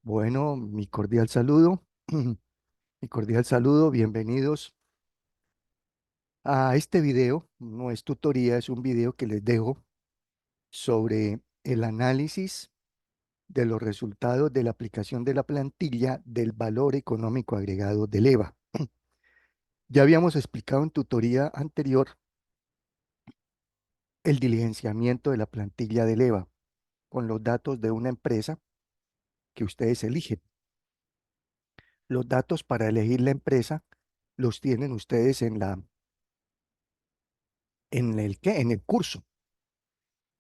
Bueno, mi cordial saludo, mi cordial saludo, bienvenidos a este video. No es tutoría, es un video que les dejo sobre el análisis de los resultados de la aplicación de la plantilla del valor económico agregado del EVA. Ya habíamos explicado en tutoría anterior el diligenciamiento de la plantilla del EVA con los datos de una empresa que ustedes eligen. Los datos para elegir la empresa los tienen ustedes en el curso.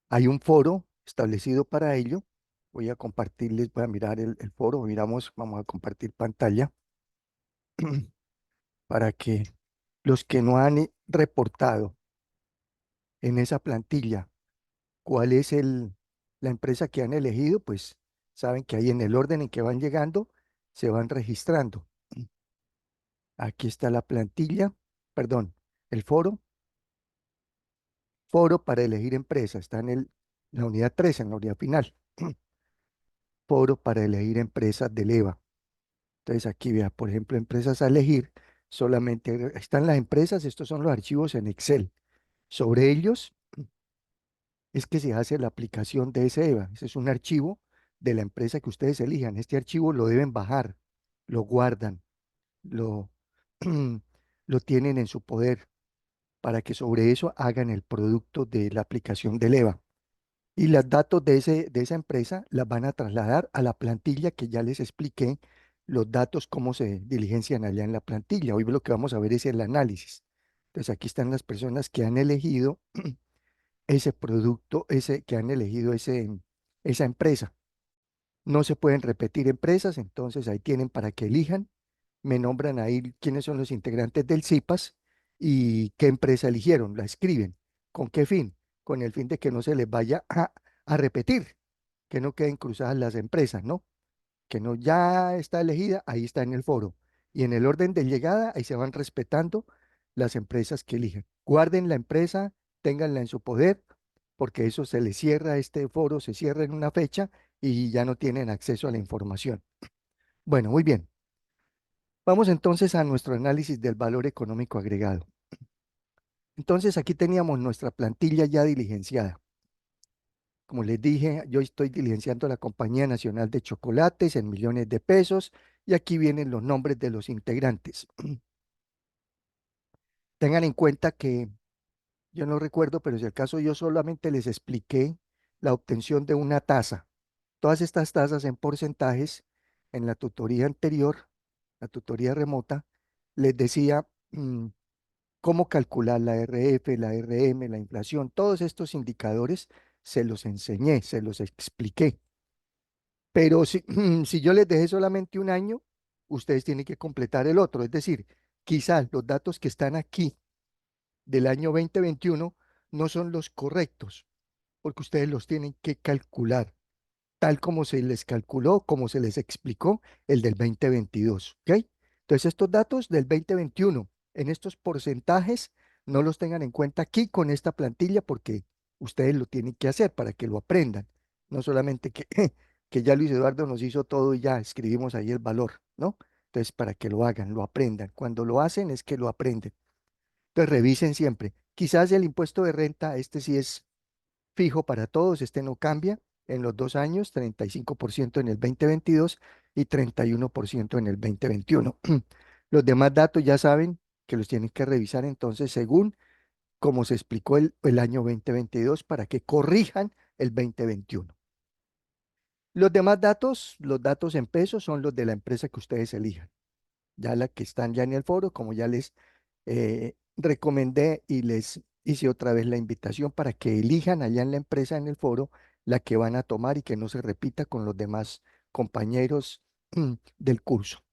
Hay un foro establecido para ello. Voy a compartirles, voy a mirar el foro, miramos, vamos a compartir pantalla para que los que no han reportado en esa plantilla cuál es la empresa que han elegido, pues saben que ahí en el orden en que van llegando, se van registrando. Aquí está la plantilla, perdón, el foro para elegir empresa, está la unidad 3, en la unidad final. Foro para elegir empresas del EVA. Entonces aquí vea, por ejemplo, empresas a elegir, solamente están las empresas, estos son los archivos en Excel. Sobre ellos es que se hace la aplicación de ese EVA. Ese es un archivo de la empresa que ustedes elijan. Este archivo lo deben bajar, lo guardan, lo, lo tienen en su poder para que sobre eso hagan el producto de la aplicación del EVA. Y los datos de esa empresa las van a trasladar a la plantilla que ya les expliqué, los datos, cómo se diligencian allá en la plantilla. Hoy lo que vamos a ver es el análisis. Entonces aquí están las personas que han elegido ese producto, que han elegido esa empresa. No se pueden repetir empresas, entonces ahí tienen para que elijan. Me nombran ahí quiénes son los integrantes del CIPAS y qué empresa eligieron. La escriben. ¿Con qué fin? Con el fin de que no se les vaya a repetir, que no queden cruzadas las empresas, ¿no? Que no ya está elegida, ahí está en el foro. Y en el orden de llegada, ahí se van respetando las empresas que eligen. Guarden la empresa, ténganla en su poder, porque eso se les cierra, este foro se cierra en una fecha y ya no tienen acceso a la información. Bueno, muy bien. Vamos entonces a nuestro análisis del valor económico agregado. Entonces aquí teníamos nuestra plantilla ya diligenciada. Como les dije, yo estoy diligenciando la Compañía Nacional de Chocolates en millones de pesos y aquí vienen los nombres de los integrantes. Tengan en cuenta que yo no recuerdo, pero si acaso yo solamente les expliqué la obtención de una tasa. Todas estas tasas en porcentajes en la tutoría anterior, la tutoría remota, les decía cómo calcular la RF, la RM, la inflación, todos estos indicadores se los enseñé, se los expliqué. Pero si, si yo les dejé solamente un año, ustedes tienen que completar el otro. Es decir, quizás los datos que están aquí del año 2021 no son los correctos, porque ustedes los tienen que calcular tal como se les calculó, como se les explicó el del 2022, ¿ok? Entonces, estos datos del 2021, en estos porcentajes, no los tengan en cuenta aquí con esta plantilla porque ustedes lo tienen que hacer para que lo aprendan, no solamente que, que ya Luis Eduardo nos hizo todo y ya escribimos ahí el valor, ¿no? Entonces, para que lo hagan, lo aprendan. Cuando lo hacen es que lo aprenden. Entonces, revisen siempre. Quizás el impuesto de renta, este sí es fijo para todos, este no cambia en los 2 años, 35% en el 2022 y 31% en el 2021. Los demás datos ya saben que los tienen que revisar entonces según como se explicó el año 2022 para que corrijan el 2021. Los demás datos, los datos en pesos son los de la empresa que ustedes elijan. Ya la que están ya en el foro, como ya les recomendé y les hice otra vez la invitación para que elijan allá en la empresa, en el foro, la que van a tomar y que no se repita con los demás compañeros del curso.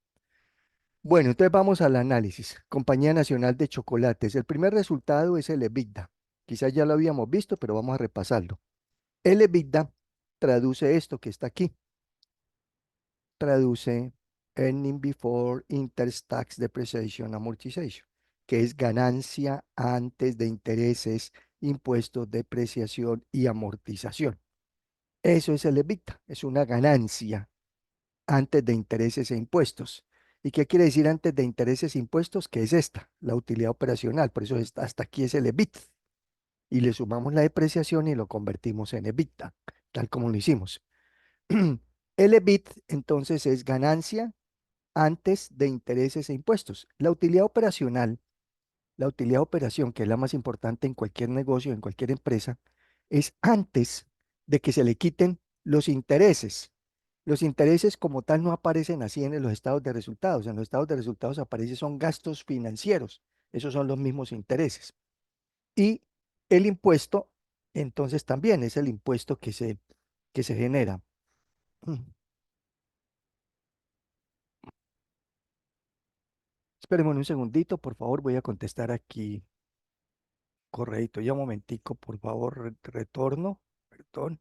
Bueno, entonces vamos al análisis. Compañía Nacional de Chocolates. El primer resultado es el EBITDA. Quizás ya lo habíamos visto, pero vamos a repasarlo. El EBITDA traduce esto que está aquí. Traduce Earning Before Interest, Tax, Depreciation, Amortization, que es ganancia antes de intereses, impuestos, depreciación y amortización. Eso es el EBITDA, es una ganancia antes de intereses e impuestos. ¿Y qué quiere decir antes de intereses e impuestos? Que es esta, la utilidad operacional. Por eso hasta aquí es el EBIT. Y le sumamos la depreciación y lo convertimos en EBITDA, tal como lo hicimos. El EBIT entonces es ganancia antes de intereses e impuestos. La utilidad de operación, que es la más importante en cualquier negocio, en cualquier empresa, es antes de que se le quiten los intereses. Los intereses como tal no aparecen así en los estados de resultados. En los estados de resultados aparecen son gastos financieros. Esos son los mismos intereses. Y el impuesto, entonces también es el impuesto que se genera. Espérenme un segundito, por favor, voy a contestar aquí. Correcto, ya un momentico, por favor, retorno. Perdón.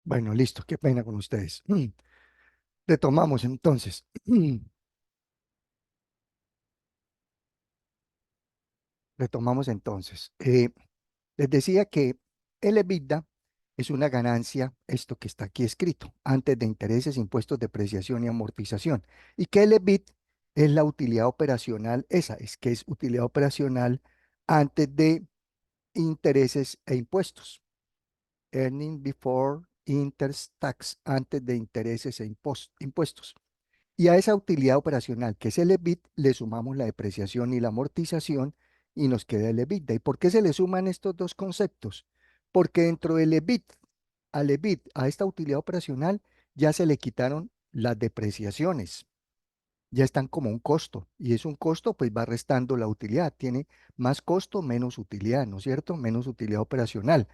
Bueno, listo, qué pena con ustedes. Retomamos entonces. Retomamos entonces. Les decía que el EBITDA es una ganancia, esto que está aquí escrito, antes de intereses, impuestos, depreciación y amortización. Y que el EBIT es la utilidad operacional, esa es que es utilidad operacional antes de intereses e impuestos. Earning before interest tax, antes de intereses e impuestos. Y a esa utilidad operacional, que es el EBIT, le sumamos la depreciación y la amortización y nos queda el EBITDA. ¿Y por qué se le suman estos dos conceptos? Porque dentro del EBIT, al EBIT, a esta utilidad operacional, ya se le quitaron las depreciaciones, ya están como un costo. Y es un costo, pues va restando la utilidad. Tiene más costo, menos utilidad, ¿no es cierto? Menos utilidad operacional.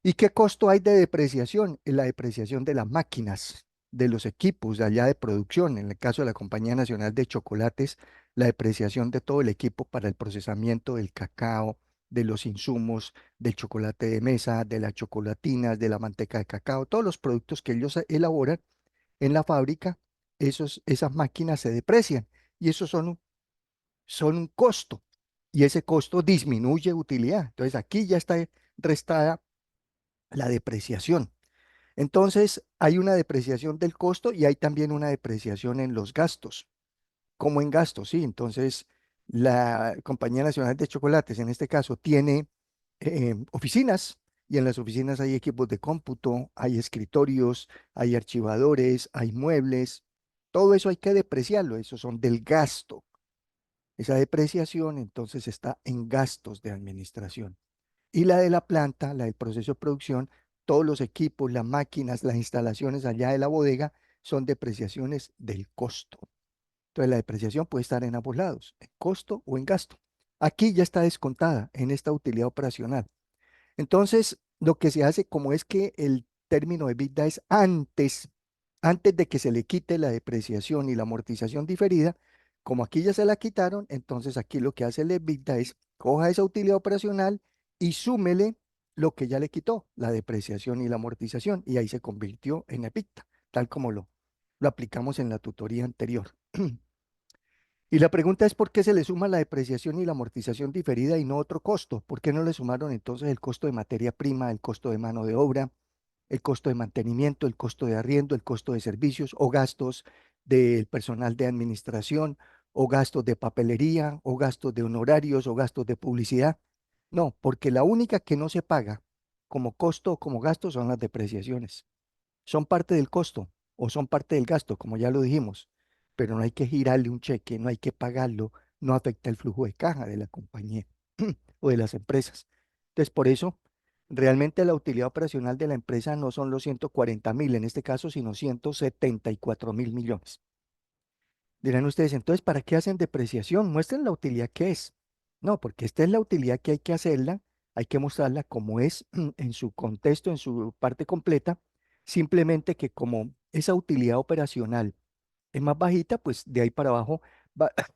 ¿Y qué costo hay de depreciación? La depreciación de las máquinas, de los equipos de allá de producción. En el caso de la Compañía Nacional de Chocolates, la depreciación de todo el equipo para el procesamiento del cacao, de los insumos, del chocolate de mesa, de las chocolatinas, de la manteca de cacao, todos los productos que ellos elaboran en la fábrica, esas máquinas se deprecian y esos son un costo. Y ese costo disminuye utilidad. Entonces aquí ya está restada la depreciación. Entonces, hay una depreciación del costo y hay también una depreciación en los gastos, como en gastos, sí. Entonces, la Compañía Nacional de Chocolates, en este caso, tiene oficinas y en las oficinas hay equipos de cómputo, hay escritorios, hay archivadores, hay muebles. Todo eso hay que depreciarlo, eso son del gasto. Esa depreciación entonces está en gastos de administración. Y la de la planta, la del proceso de producción, todos los equipos, las máquinas, las instalaciones allá de la bodega son depreciaciones del costo. Entonces la depreciación puede estar en ambos lados, en costo o en gasto. Aquí ya está descontada en esta utilidad operacional. Entonces, lo que se hace, como es que el término EBITDA es antes de que se le quite la depreciación y la amortización diferida, como aquí ya se la quitaron, entonces aquí lo que hace el EBITDA es coja esa utilidad operacional y súmele lo que ya le quitó, la depreciación y la amortización, y ahí se convirtió en EBITDA, tal como lo aplicamos en la tutoría anterior. Y la pregunta es por qué se le suma la depreciación y la amortización diferida y no otro costo. ¿Por qué no le sumaron entonces el costo de materia prima, el costo de mano de obra, el costo de mantenimiento, el costo de arriendo, el costo de servicios o gastos del personal de administración o gastos de papelería o gastos de honorarios o gastos de publicidad? No, porque la única que no se paga como costo o como gasto son las depreciaciones. Son parte del costo o son parte del gasto, como ya lo dijimos, pero no hay que girarle un cheque, no hay que pagarlo, no afecta el flujo de caja de la compañía o de las empresas. Entonces, por eso, realmente la utilidad operacional de la empresa no son los 140.000 en este caso, sino 174.000 millones. Dirán ustedes, entonces, ¿para qué hacen depreciación? Muestren la utilidad que es. No, porque esta es la utilidad que hay que hacerla, hay que mostrarla como es en su contexto, en su parte completa, simplemente que como esa utilidad operacional es más bajita, pues de ahí para abajo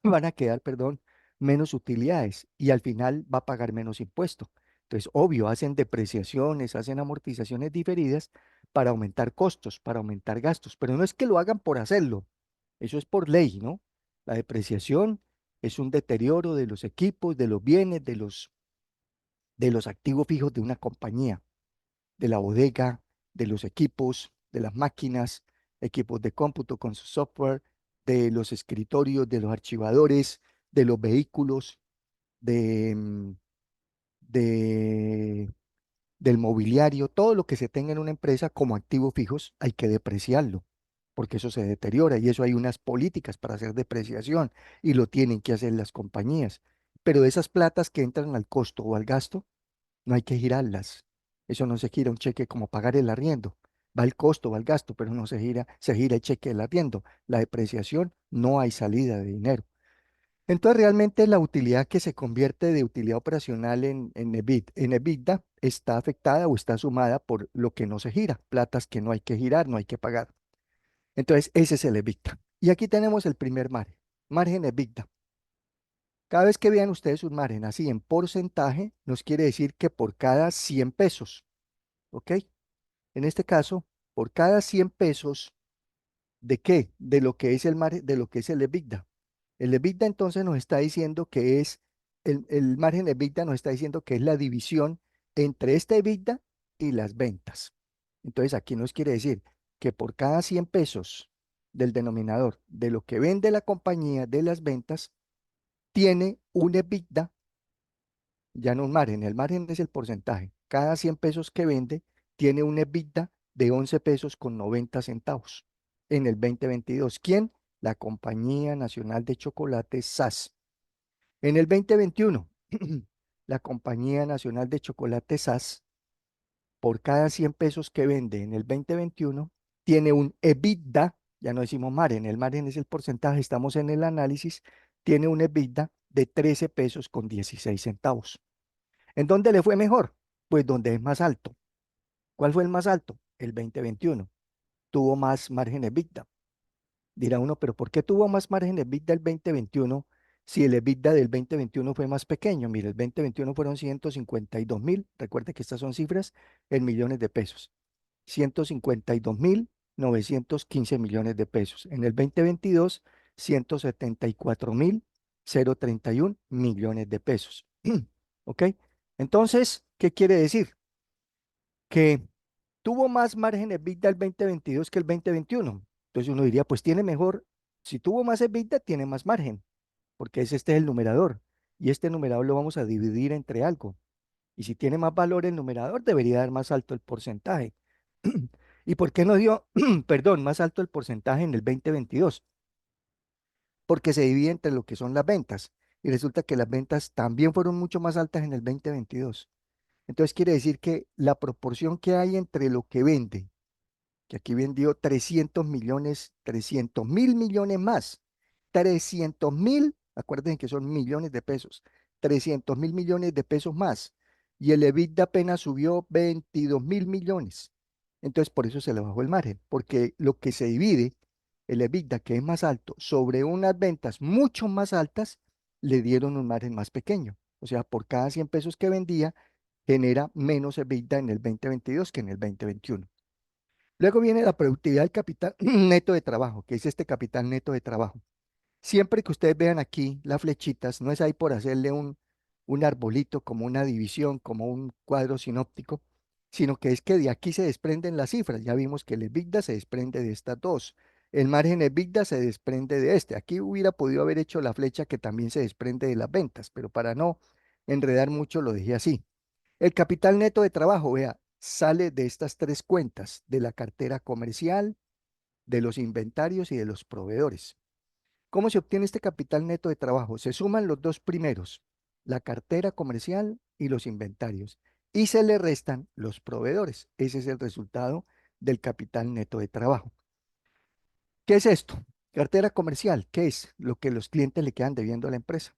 van a quedar, perdón, menos utilidades y al final va a pagar menos impuesto. Entonces, obvio, hacen depreciaciones, hacen amortizaciones diferidas para aumentar costos, para aumentar gastos, pero no es que lo hagan por hacerlo, eso es por ley, ¿no? La depreciación es un deterioro de los equipos, de los bienes, de los activos fijos de una compañía, de la bodega, de los equipos, de las máquinas, equipos de cómputo con su software, de los escritorios, de los archivadores, de los vehículos, de, de- del mobiliario, todo lo que se tenga en una empresa como activos fijos, hay que depreciarlo, porque eso se deteriora y eso hay unas políticas para hacer depreciación y lo tienen que hacer las compañías. Pero de esas platas que entran al costo o al gasto, no hay que girarlas. Eso no se gira un cheque como pagar el arriendo. Va el costo, va el gasto, pero no se gira el cheque del arriendo. La depreciación, no hay salida de dinero. Entonces, realmente la utilidad que se convierte de utilidad operacional en EBITDA está afectada o está sumada por lo que no se gira, platas que no hay que girar, no hay que pagar. Entonces, ese es el EBITDA. Y aquí tenemos el primer margen, margen EBITDA. Cada vez que vean ustedes un margen así en porcentaje, nos quiere decir que por cada 100 pesos, ¿ok? En este caso, por cada 100 pesos, ¿de qué? De lo que es el margen, de lo que es el EBITDA. El EBITDA entonces nos está diciendo que es, el margen EBITDA nos está diciendo que es la división entre este EBITDA y las ventas. Entonces aquí nos quiere decir que por cada 100 pesos del denominador de lo que vende la compañía de las ventas, tiene un EBITDA, ya no un margen, el margen es el porcentaje. Cada 100 pesos que vende tiene un EBITDA de 11 pesos con 90 centavos en el 2022. ¿Quién? La Compañía Nacional de Chocolate SAS. En el 2021, la Compañía Nacional de Chocolate SAS, por cada 100 pesos que vende en el 2021, tiene un EBITDA, ya no decimos margen, el margen es el porcentaje, estamos en el análisis, tiene un EBITDA de 13 pesos con 16 centavos. ¿En dónde le fue mejor? Pues donde es más alto. ¿Cuál fue el más alto? El 2021. Tuvo más margen EBITDA. Dirá uno, pero ¿por qué tuvo más margen EBITDA el 2021 si el EBITDA del 2021 fue más pequeño? Mire, el 2021 fueron 152.000, recuerde que estas son cifras en millones de pesos. 152.915 millones de pesos. En el 2022, 174.031 millones de pesos. ¿Ok? Entonces, ¿qué quiere decir? Que tuvo más margen EBITDA el 2022 que el 2021. Entonces uno diría, pues tiene mejor, si tuvo más EBITDA, tiene más margen, porque este es el numerador. Y este numerador lo vamos a dividir entre algo. Y si tiene más valor el numerador, debería dar más alto el porcentaje. ¿Y por qué no dio, perdón, más alto el porcentaje en el 2022? Porque se divide entre lo que son las ventas. Y resulta que las ventas también fueron mucho más altas en el 2022. Entonces quiere decir que la proporción que hay entre lo que vende, que aquí vendió 300.000.000, 300.000 millones más, 300.000, acuérdense que son millones de pesos, 300.000 millones de pesos más, y el EBITDA apenas subió 22.000 millones. Entonces por eso se le bajó el margen, porque lo que se divide, el EBITDA que es más alto, sobre unas ventas mucho más altas, le dieron un margen más pequeño. O sea, por cada 100 pesos que vendía, genera menos EBITDA en el 2022 que en el 2021. Luego viene la productividad del capital neto de trabajo, que es este capital neto de trabajo. Siempre que ustedes vean aquí las flechitas, no es ahí por hacerle un arbolito, como una división, como un cuadro sinóptico, sino que es que de aquí se desprenden las cifras. Ya vimos que el EBITDA se desprende de estas dos. El margen EBITDA se desprende de este. Aquí hubiera podido haber hecho la flecha que también se desprende de las ventas, pero para no enredar mucho lo dejé así. El capital neto de trabajo, vea, sale de estas tres cuentas, de la cartera comercial, de los inventarios y de los proveedores. ¿Cómo se obtiene este capital neto de trabajo? Se suman los dos primeros, la cartera comercial y los inventarios, y se le restan los proveedores. Ese es el resultado del capital neto de trabajo. ¿Qué es esto? Cartera comercial, ¿qué es? Lo que los clientes le quedan debiendo a la empresa.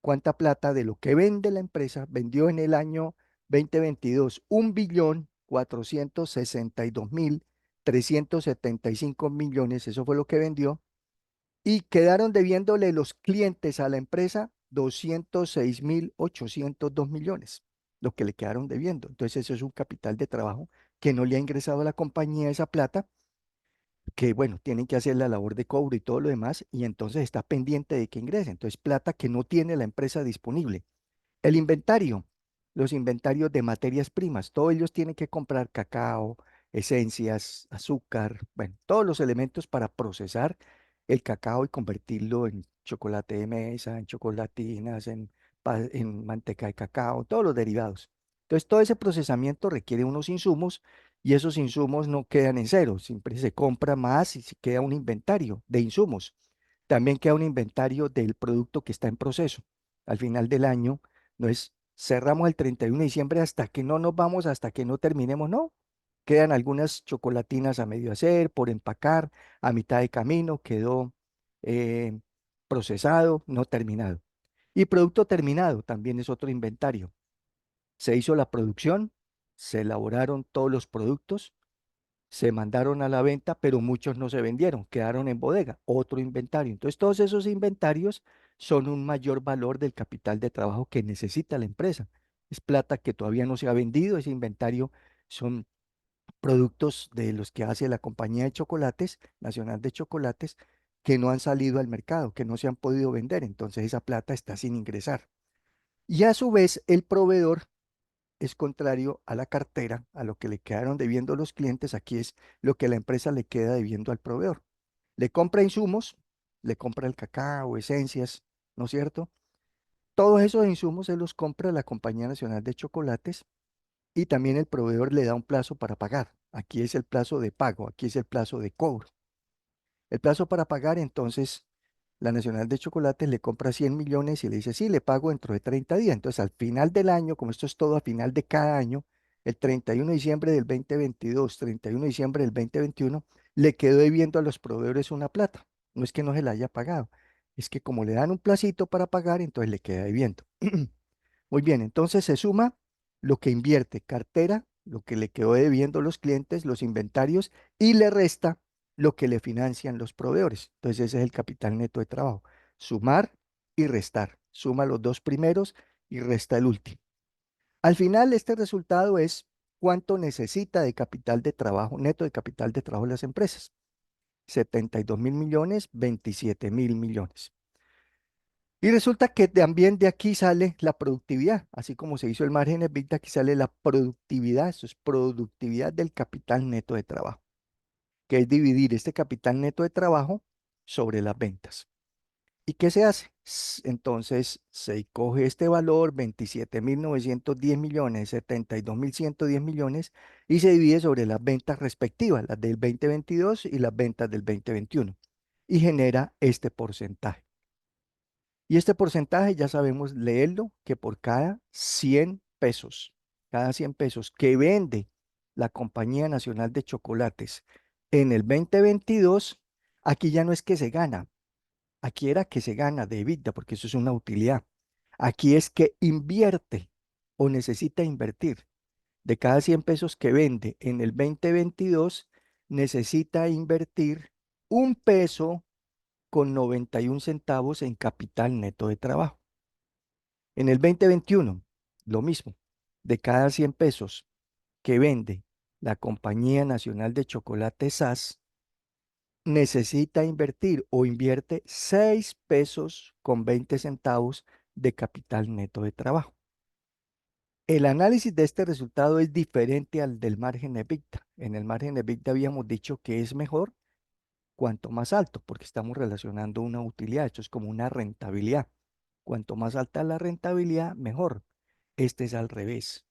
¿Cuánta plata de lo que vende la empresa vendió en el año 2022? 1.462.375 millones, eso fue lo que vendió, y quedaron debiéndole los clientes a la empresa 206.802 millones, lo que le quedaron debiendo. Entonces eso es un capital de trabajo que no le ha ingresado a la compañía esa plata, que bueno, tienen que hacer la labor de cobro y todo lo demás, y entonces está pendiente de que ingrese. Entonces plata que no tiene la empresa disponible. El inventario, los inventarios de materias primas, todos ellos tienen que comprar cacao, esencias, azúcar, bueno, todos los elementos para procesar el cacao y convertirlo en chocolate de mesa, en chocolatinas, en manteca de cacao, todos los derivados. Entonces, todo ese procesamiento requiere unos insumos y esos insumos no quedan en cero, siempre se compra más y se queda un inventario de insumos. También queda un inventario del producto que está en proceso. Al final del año no es cerramos el 31 de diciembre hasta que no nos vamos, hasta que no terminemos, no. Quedan algunas chocolatinas a medio hacer, por empacar, a mitad de camino, quedó eh, procesado, no terminado. Y producto terminado también es otro inventario. Se hizo la producción, se elaboraron todos los productos, se mandaron a la venta, pero muchos no se vendieron, quedaron en bodega, otro inventario. Entonces, todos esos inventarios son un mayor valor del capital de trabajo que necesita la empresa. Es plata que todavía no se ha vendido, ese inventario son productos de los que hace la compañía de chocolates, Nacional de Chocolates, que no han salido al mercado, que no se han podido vender. Entonces esa plata está sin ingresar. Y a su vez, el proveedor es contrario a la cartera, a lo que le quedaron debiendo los clientes. Aquí es lo que la empresa le queda debiendo al proveedor. Le compra insumos, le compra el cacao, esencias, ¿no es cierto? Todos esos insumos se los compra la Compañía Nacional de Chocolates y también el proveedor le da un plazo para pagar. Aquí es el plazo de pago, aquí es el plazo de cobro. El plazo para pagar, entonces, la Nacional de Chocolates le compra 100 millones y le dice, sí, le pago dentro de 30 días. Entonces, al final del año, como esto es todo a final de cada año, el 31 de diciembre del 2022, 31 de diciembre del 2021, le quedó debiendo a los proveedores una plata. No es que no se la haya pagado, es que como le dan un placito para pagar, entonces le queda debiendo. Muy bien, entonces se suma lo que invierte cartera, lo que le quedó debiendo los clientes, los inventarios, y le resta lo que le financian los proveedores. Entonces ese es el capital neto de trabajo. Sumar y restar. Suma los dos primeros y resta el último. Al final, este resultado es cuánto necesita de capital de trabajo, neto de capital de trabajo las empresas. 72.000 millones, 27.000 millones. Y resulta que también de aquí sale la productividad, así como se hizo el margen EBITDA, aquí sale la productividad, eso es productividad del capital neto de trabajo, que es dividir este capital neto de trabajo sobre las ventas. ¿Y qué se hace? Entonces se coge este valor, 27.910 millones, 72.110 millones, y se divide sobre las ventas respectivas, las del 2022 y las ventas del 2021, y genera este porcentaje. Y este porcentaje ya sabemos leerlo, que por cada 100 pesos que vende la Compañía Nacional de Chocolates en el 2022, aquí ya no es que se gana, aquí era que se gana de EBITDA, porque eso es una utilidad. Aquí es que invierte o necesita invertir. De cada 100 pesos que vende en el 2022, necesita invertir 1 peso con 91 centavos en capital neto de trabajo. En el 2021, lo mismo, de cada 100 pesos que vende la Compañía Nacional de Chocolate SAS, necesita invertir o invierte 6 pesos con 20 centavos de capital neto de trabajo. El análisis de este resultado es diferente al del margen EBITDA. En el margen EBITDA habíamos dicho que es mejor cuanto más alto, porque estamos relacionando una utilidad, esto es como una rentabilidad. Cuanto más alta la rentabilidad, mejor. Este es al revés.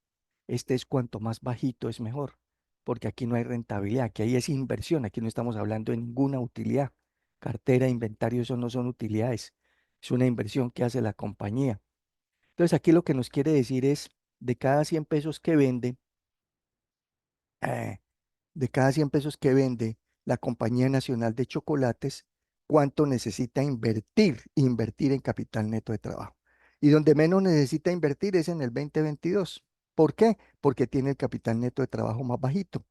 Este es cuanto más bajito es mejor, porque aquí no hay rentabilidad, aquí hay es inversión, aquí no estamos hablando de ninguna utilidad. Cartera, inventario, eso no son utilidades, es una inversión que hace la compañía. Entonces aquí lo que nos quiere decir es, de cada 100 pesos que vende, eh, de cada 100 pesos que vende la Compañía Nacional de Chocolates, cuánto necesita invertir en capital neto de trabajo. Y donde menos necesita invertir es en el 2022. ¿Por qué? Porque tiene el capital neto de trabajo más bajito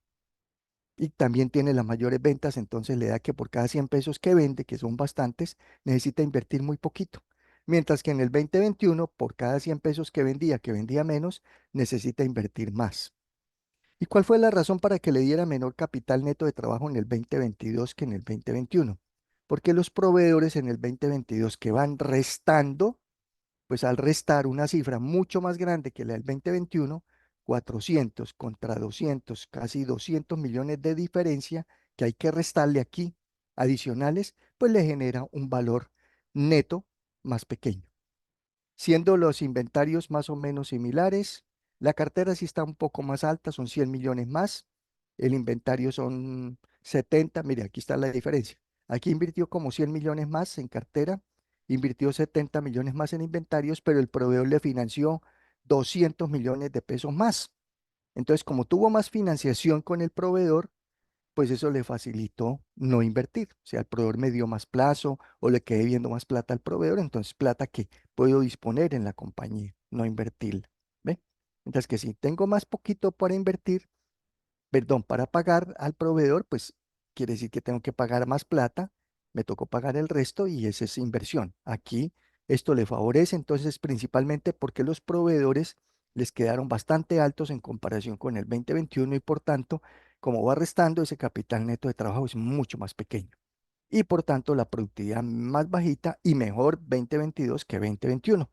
y también tiene las mayores ventas, entonces le da que por cada 100 pesos que vende, que son bastantes, necesita invertir muy poquito. Mientras que en el 2021, por cada 100 pesos que vendía menos, necesita invertir más. ¿Y cuál fue la razón para que le diera menor capital neto de trabajo en el 2022 que en el 2021? Porque los proveedores en el 2022 que van restando, pues al restar una cifra mucho más grande que la del 2021, 400 contra 200, casi 200 millones de diferencia que hay que restarle aquí adicionales, pues le genera un valor neto más pequeño. Siendo los inventarios más o menos similares, la cartera sí está un poco más alta, son 100 millones más, el inventario son 70, mire, aquí está la diferencia. Aquí invirtió como 100 millones más en cartera, invirtió 70 millones más en inventarios, pero el proveedor le financió 200 millones de pesos más. Entonces, como tuvo más financiación con el proveedor, pues eso le facilitó no invertir. O sea, el proveedor me dio más plazo o le quedé viendo más plata al proveedor, entonces plata que puedo disponer en la compañía, no invertirla. ¿Ve? Mientras que si tengo más poquito para invertir, perdón, para pagar al proveedor, pues quiere decir que tengo que pagar más plata, me tocó pagar el resto y esa es inversión. Aquí esto le favorece, entonces principalmente porque los proveedores les quedaron bastante altos en comparación con el 2021 y por tanto Como va restando, ese capital neto de trabajo es mucho más pequeño. Y por tanto, la productividad más bajita y mejor 2022 que 2021.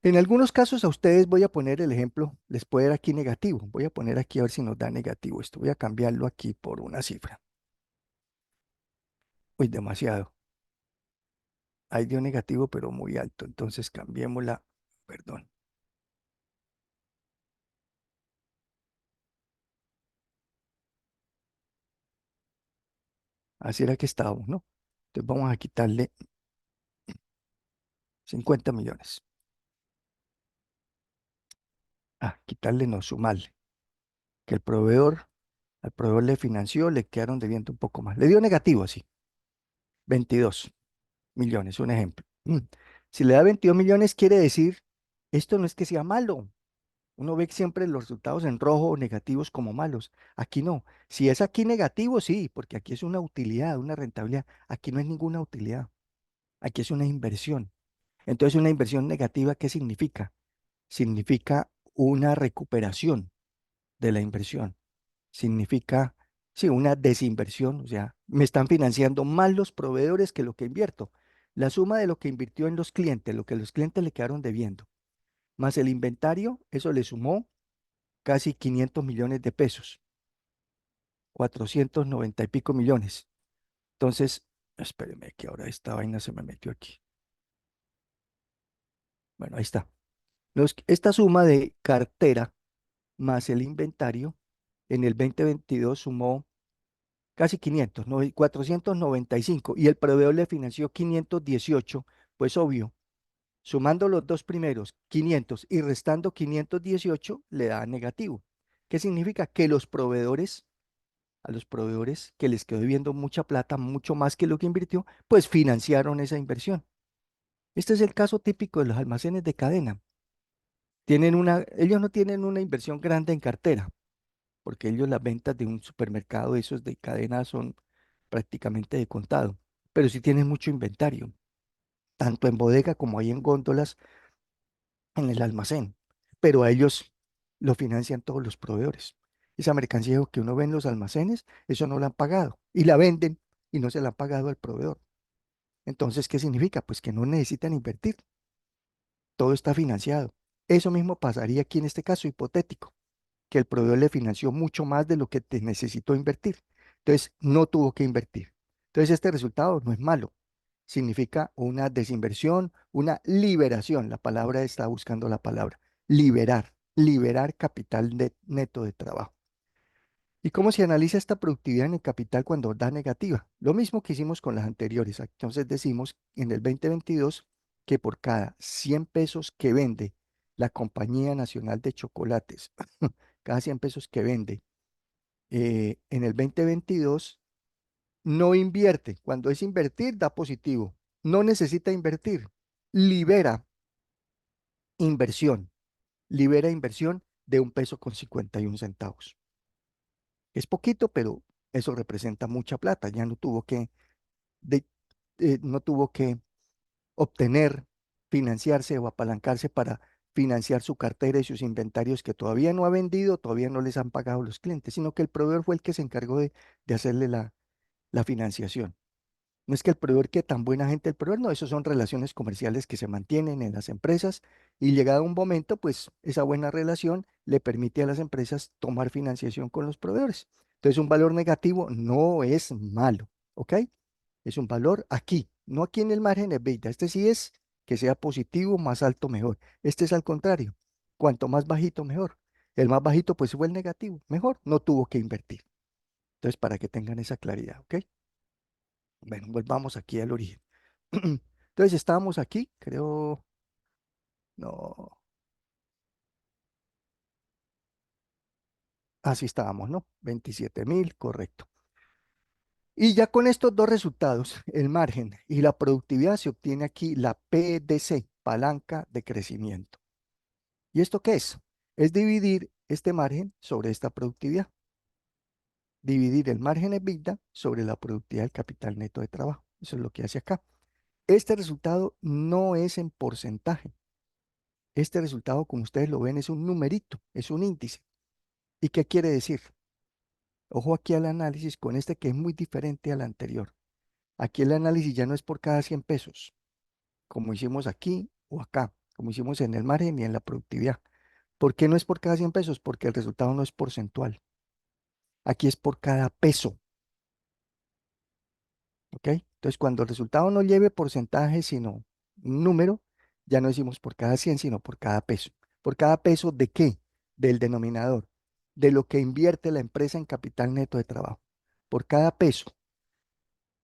En algunos casos a ustedes voy a poner el ejemplo, les puede dar aquí negativo. Voy a poner aquí a ver si nos da negativo esto. Voy a cambiarlo aquí por una cifra. Uy, demasiado. Ahí dio negativo, pero muy alto. Entonces cambiémosla, perdón. Así era que estábamos, ¿no? Entonces vamos a quitarle 50 millones. Ah, quitarle no, sumarle. Que al proveedor le financió, le quedaron debiendo un poco más. Le dio negativo, sí. 22 millones, un ejemplo. Si le da 22 millones, quiere decir, esto no es que sea malo. Uno ve siempre los resultados en rojo o negativos como malos. Aquí no. Si es aquí negativo, sí, porque aquí es una utilidad, una rentabilidad. Aquí no es ninguna utilidad. Aquí es una inversión. Entonces, una inversión negativa, ¿qué significa? Significa una recuperación de la inversión. Significa, sí, una desinversión. O sea, me están financiando más los proveedores que lo que invierto. La suma de lo que invirtió en los clientes, lo que los clientes le quedaron debiendo, más el inventario, eso le sumó casi 500 millones de pesos, 490 y pico millones. Entonces, espéreme que ahora esta vaina se me metió aquí. Bueno, ahí está. Esta suma de cartera más el inventario en el 2022 sumó casi 500, 495 y el proveedor le financió 518, pues obvio, sumando los dos primeros 500 y restando 518 le da negativo. ¿Qué significa? Que a los proveedores que les quedó debiendo mucha plata, mucho más que lo que invirtió, pues financiaron esa inversión. Este es el caso típico de los almacenes de cadena. Ellos no tienen una inversión grande en cartera, porque ellos las ventas de un supermercado, esos de cadena, son prácticamente de contado, pero sí tienen mucho inventario, tanto en bodega como ahí en góndolas en el almacén, pero a ellos lo financian todos los proveedores. Esa mercancía que uno ve en los almacenes, eso no la han pagado y la venden y no se la han pagado al proveedor. Entonces, ¿qué significa? Pues que no necesitan invertir, todo está financiado. Eso mismo pasaría aquí en este caso hipotético, que el proveedor le financió mucho más de lo que te necesitó invertir. Entonces, no tuvo que invertir. Entonces, este resultado no es malo. Significa una desinversión, una liberación. La palabra está buscando la palabra. Liberar capital neto de trabajo. ¿Y cómo se analiza esta productividad en el capital cuando da negativa? Lo mismo que hicimos con las anteriores. Entonces decimos en el 2022 que por cada 100 pesos que vende la Compañía Nacional de Chocolates, cada 100 pesos que vende en el 2022, no invierte. Cuando es invertir, da positivo. No necesita invertir. Libera inversión. Libera inversión de 1 peso con 51 centavos. Es poquito, pero eso representa mucha plata. Ya no tuvo de- no tuvo que obtener, financiarse o apalancarse para financiar su cartera y sus inventarios que todavía no ha vendido, todavía no les han pagado los clientes, sino que el proveedor fue el que se encargó de hacerle la financiación. No es que el proveedor, que tan buena gente el proveedor, no, eso son relaciones comerciales que se mantienen en las empresas y llegado un momento, pues esa buena relación le permite a las empresas tomar financiación con los proveedores. Entonces, un valor negativo no es malo, ¿ok? Es un valor aquí, no aquí en el margen de beta. Este sí es que sea positivo, más alto, mejor. Este es al contrario, cuanto más bajito, mejor. El más bajito, pues fue el negativo, mejor, no tuvo que invertir. Entonces, para que tengan esa claridad, ¿ok? Bueno, volvamos aquí al origen. Entonces estábamos aquí, creo, no, así estábamos, ¿no? 27.000, correcto. Y ya con estos dos resultados, el margen y la productividad, se obtiene aquí la PDC, palanca de crecimiento. ¿Y esto qué es? Es dividir este margen sobre esta productividad. Dividir el margen EBITDA sobre la productividad del capital neto de trabajo. Eso es lo que hace acá. Este resultado no es en porcentaje. Este resultado, como ustedes lo ven, es un numerito, es un índice. ¿Y qué quiere decir? Ojo aquí al análisis con este que es muy diferente al anterior. Aquí el análisis ya no es por cada 100 pesos, como hicimos aquí o acá, como hicimos en el margen y en la productividad. ¿Por qué no es por cada 100 pesos? Porque el resultado no es porcentual. Aquí es por cada peso, ¿ok? Entonces, cuando el resultado no lleve porcentaje, sino un número, ya no decimos por cada 100, sino por cada peso. ¿Por cada peso de qué? Del denominador, de lo que invierte la empresa en capital neto de trabajo. Por cada peso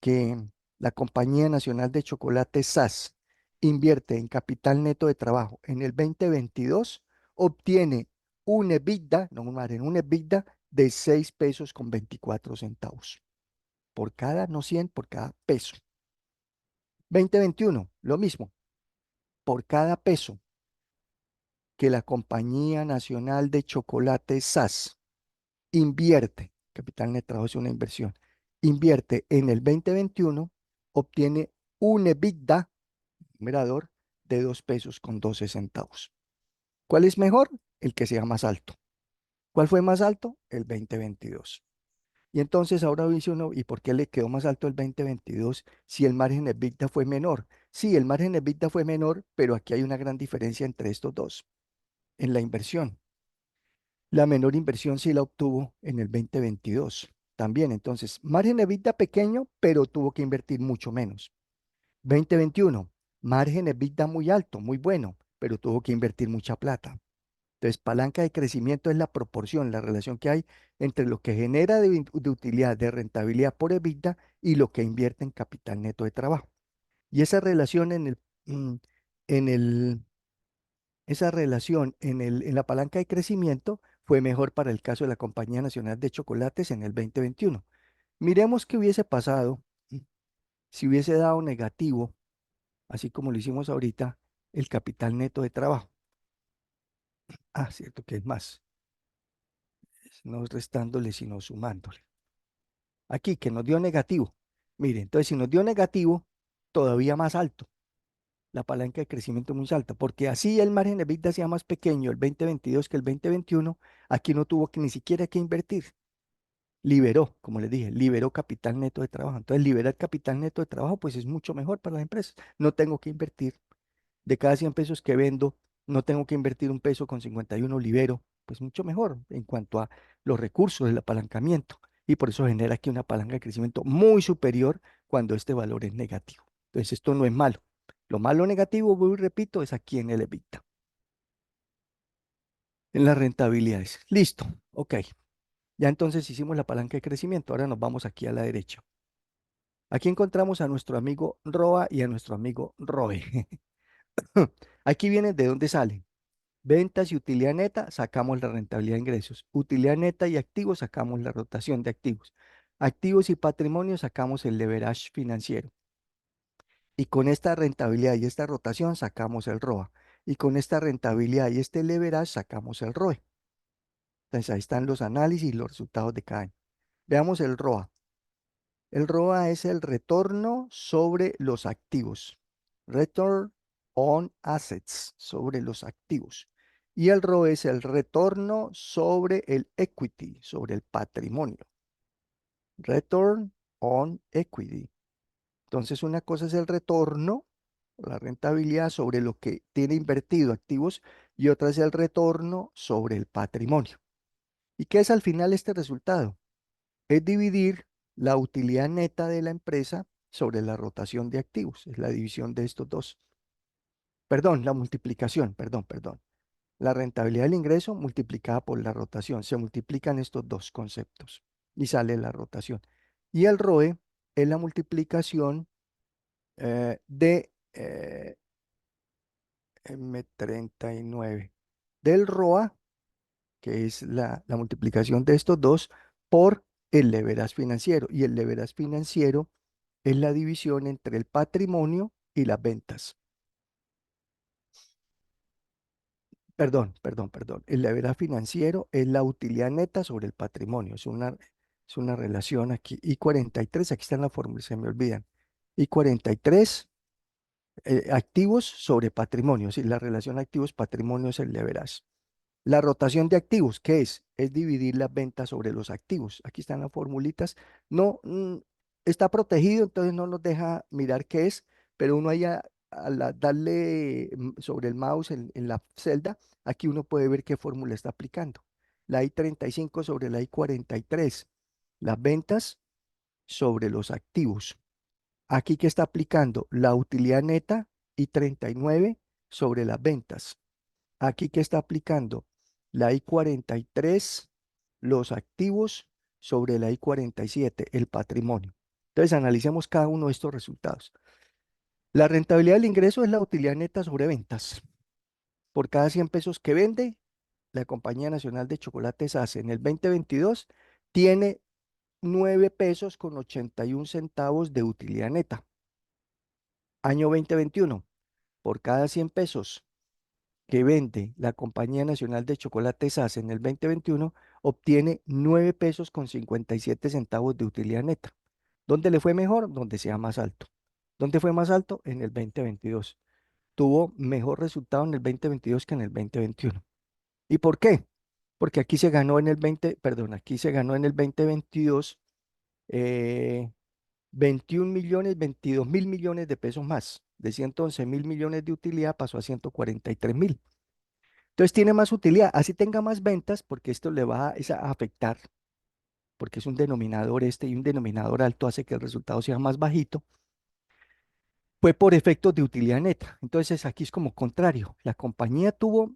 que la Compañía Nacional de Chocolate SAS invierte en capital neto de trabajo en el 2022, obtiene un EBITDA, no un margen, un EBITDA de 6 pesos con 24 centavos. Por cada, no 100, por cada peso. 2021, lo mismo. Por cada peso que la Compañía Nacional de Chocolate SAS invierte, capital neto de trabajo es una inversión, invierte en el 2021, obtiene un EBITDA numerador de 2 pesos con 12 centavos. ¿Cuál es mejor? El que sea más alto. ¿Cuál fue más alto? El 2022. Y entonces ahora dice uno, ¿y por qué le quedó más alto el 2022 si el margen de EBITDA fue menor? Sí, el margen de EBITDA fue menor, pero aquí hay una gran diferencia entre estos dos. En la inversión, la menor inversión sí la obtuvo en el 2022. También, entonces, margen de EBITDA pequeño, pero tuvo que invertir mucho menos. 2021, margen EBITDA muy alto, muy bueno, pero tuvo que invertir mucha plata. Entonces, palanca de crecimiento es la proporción, la relación que hay entre lo que genera de utilidad, de rentabilidad por EBITDA y lo que invierte en capital neto de trabajo. Y esa relación mm, en el, esa relación en la palanca de crecimiento fue mejor para el caso de la Compañía Nacional de Chocolates en el 2021. Miremos qué hubiese pasado si hubiese dado negativo, así como lo hicimos ahorita, el capital neto de trabajo. Ah, cierto que es más, no restándole, sino sumándole. Aquí, que nos dio negativo. Mire, entonces si nos dio negativo, todavía más alto. La palanca de crecimiento muy alta, porque así el margen de EBITDA sea más pequeño el 2022 que el 2021, aquí no tuvo que ni siquiera que invertir. Liberó, como les dije, liberó capital neto de trabajo. Entonces, liberar capital neto de trabajo, pues es mucho mejor para las empresas. No tengo que invertir. De cada 100 pesos que vendo, no tengo que invertir un peso con 51, libero, pues mucho mejor en cuanto a los recursos del apalancamiento. Y por eso genera aquí una palanca de crecimiento muy superior cuando este valor es negativo. Entonces, esto no es malo. Lo malo negativo, voy y repito, es aquí en el EBITDA, en las rentabilidades. Listo, ok. Ya entonces hicimos la palanca de crecimiento. Ahora nos vamos aquí a la derecha. Aquí encontramos a nuestro amigo ROA y a nuestro amigo ROE. Aquí viene de dónde salen. Ventas y utilidad neta, sacamos la rentabilidad de ingresos. Utilidad neta y activos, sacamos la rotación de activos. Activos y patrimonio, sacamos el leverage financiero. Y con esta rentabilidad y esta rotación, sacamos el ROA. Y con esta rentabilidad y este leverage, sacamos el ROE. Entonces ahí están los análisis y los resultados de cada año. Veamos el ROA. El ROA es el retorno sobre los activos. Return on assets, sobre los activos. Y el ROE es el retorno sobre el equity, sobre el patrimonio. Return on equity. Entonces, una cosa es el retorno, la rentabilidad sobre lo que tiene invertido activos, y otra es el retorno sobre el patrimonio. ¿Y qué es al final este resultado? Es dividir la utilidad neta de la empresa sobre la rotación de activos. Es la división de estos dos. Perdón, la multiplicación, perdón. La rentabilidad del ingreso multiplicada por la rotación. Se multiplican estos dos conceptos y sale la rotación. Y el ROE es la multiplicación de M39 del ROA, que es la multiplicación de estos dos, por el leverage financiero. Y el leverage financiero es la división entre el patrimonio y las ventas. Perdón. El leverage financiero es la utilidad neta sobre el patrimonio. Es una relación aquí. Y 43, aquí están las fórmulas, se me olvidan. Y 43, activos sobre patrimonio. Sí, la relación activos-patrimonio es el leverage. La rotación de activos, ¿qué es? Es dividir las ventas sobre los activos. Aquí están las formulitas. No, está protegido, entonces no nos deja mirar qué es, pero uno ahí darle sobre el mouse en la celda, aquí uno puede ver qué fórmula está aplicando. La I-35 sobre la I-43. Las ventas sobre los activos. Aquí que está aplicando la utilidad neta I-39 sobre las ventas. Aquí que está aplicando la I-43, los activos sobre la I-47, el patrimonio. Entonces analicemos cada uno de estos resultados. La rentabilidad del ingreso es la utilidad neta sobre ventas. Por cada 100 pesos que vende, la Compañía Nacional de Chocolates hace en el 2022 tiene 9 pesos con 81 centavos de utilidad neta. Año 2021, por cada 100 pesos que vende la Compañía Nacional de Chocolates SAS en el 2021, obtiene 9 pesos con 57 centavos de utilidad neta. ¿Dónde le fue mejor? Donde sea más alto. ¿Dónde fue más alto? En el 2022. Tuvo mejor resultado en el 2022 que en el 2021. ¿Y por qué? Porque aquí se ganó en el 20, perdón, aquí se ganó en el 2022 eh, 21 millones, 22 mil millones de pesos más. De 111 mil millones de utilidad pasó a 143 mil. Entonces tiene más utilidad, así tenga más ventas, porque esto le va es a afectar, porque es un denominador y un denominador alto hace que el resultado sea más bajito, fue por efectos de utilidad neta. Entonces aquí es como contrario, la compañía tuvo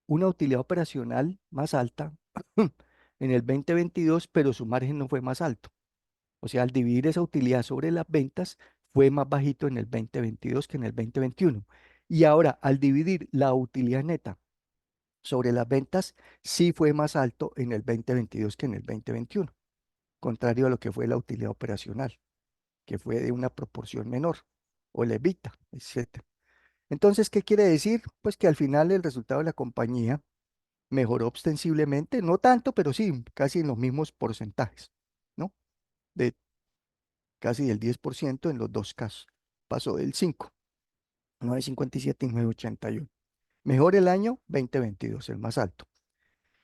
una utilidad operacional más alta en el 2022, pero su margen no fue más alto. O sea, al dividir esa utilidad sobre las ventas, fue más bajito en el 2022 que en el 2021. Y ahora, al dividir la utilidad neta sobre las ventas, sí fue más alto en el 2022 que en el 2021, contrario a lo que fue la utilidad operacional, que fue de una proporción menor, o el EBITDA, etcétera. Entonces, ¿qué quiere decir? Pues que al final el resultado de la compañía mejoró ostensiblemente, no tanto, pero sí, casi en los mismos porcentajes, ¿no? De casi del 10% en los dos casos. Pasó del 5, 9,57 y 9,81. Mejor el año 2022, el más alto.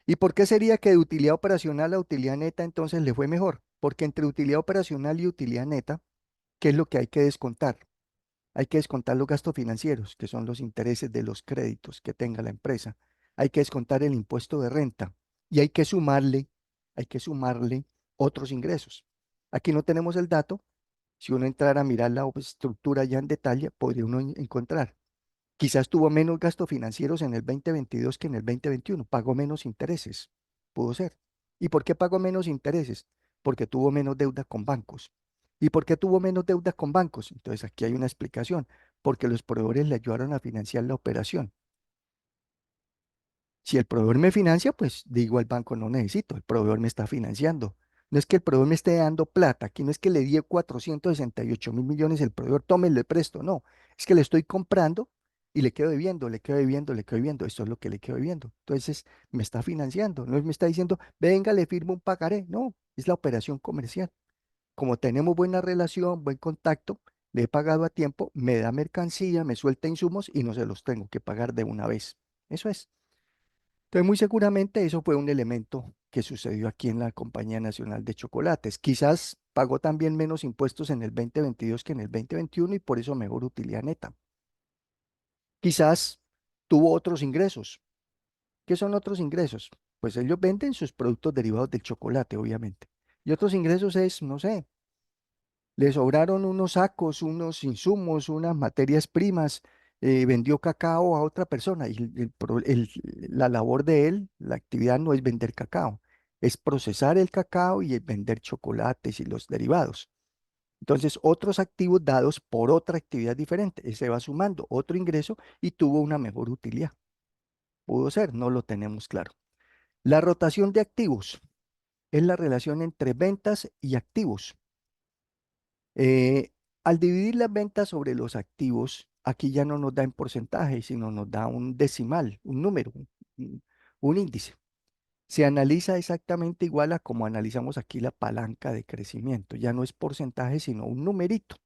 ¿Y por qué sería que de utilidad operacional a utilidad neta entonces le fue mejor? Porque entre utilidad operacional y utilidad neta, ¿qué es lo que hay que descontar? Hay que descontar los gastos financieros, que son los intereses de los créditos que tenga la empresa. Hay que descontar el impuesto de renta y hay que sumarle otros ingresos. Aquí no tenemos el dato. Si uno entrara a mirar la estructura ya en detalle, podría uno encontrar. Quizás tuvo menos gastos financieros en el 2022 que en el 2021, pagó menos intereses, pudo ser. ¿Y por qué pagó menos intereses? Porque tuvo menos deuda con bancos. ¿Y por qué tuvo menos deuda con bancos? Entonces aquí hay una explicación, porque los proveedores le ayudaron a financiar la operación. Si el proveedor me financia, pues digo al banco no necesito, el proveedor me está financiando. No es que el proveedor me esté dando plata, aquí no es que le di 468 mil millones el proveedor, tome, le presto, no, es que le estoy comprando y le quedo debiendo, le quedo debiendo, le quedo debiendo, esto es lo que le quedo debiendo. Entonces me está financiando, no es me está diciendo, venga, le firmo un pagaré, no, es la operación comercial. Como tenemos buena relación, buen contacto, le he pagado a tiempo, me da mercancía, me suelta insumos y no se los tengo que pagar de una vez. Eso es. Entonces, muy seguramente eso fue un elemento que sucedió aquí en la Compañía Nacional de Chocolates. Quizás pagó también menos impuestos en el 2022 que en el 2021 y por eso mejor utilidad neta. Quizás tuvo otros ingresos. ¿Qué son otros ingresos? Pues ellos venden sus productos derivados del chocolate, obviamente. Y otros ingresos es, no sé, le sobraron unos sacos, unos insumos, unas materias primas, vendió cacao a otra persona y la labor de él, la actividad no es vender cacao, es procesar el cacao y vender chocolates y los derivados. Entonces, otros activos dados por otra actividad diferente, se va sumando otro ingreso y tuvo una mejor utilidad. Pudo ser, no lo tenemos claro. La rotación de activos es la relación entre ventas y activos. Eh, Al dividir las ventas sobre los activos, aquí ya no nos da en porcentaje, sino nos da un decimal, un número, un- un índice. Se analiza exactamente igual a como analizamos aquí la palanca de crecimiento. Ya no es porcentaje, sino un numerito.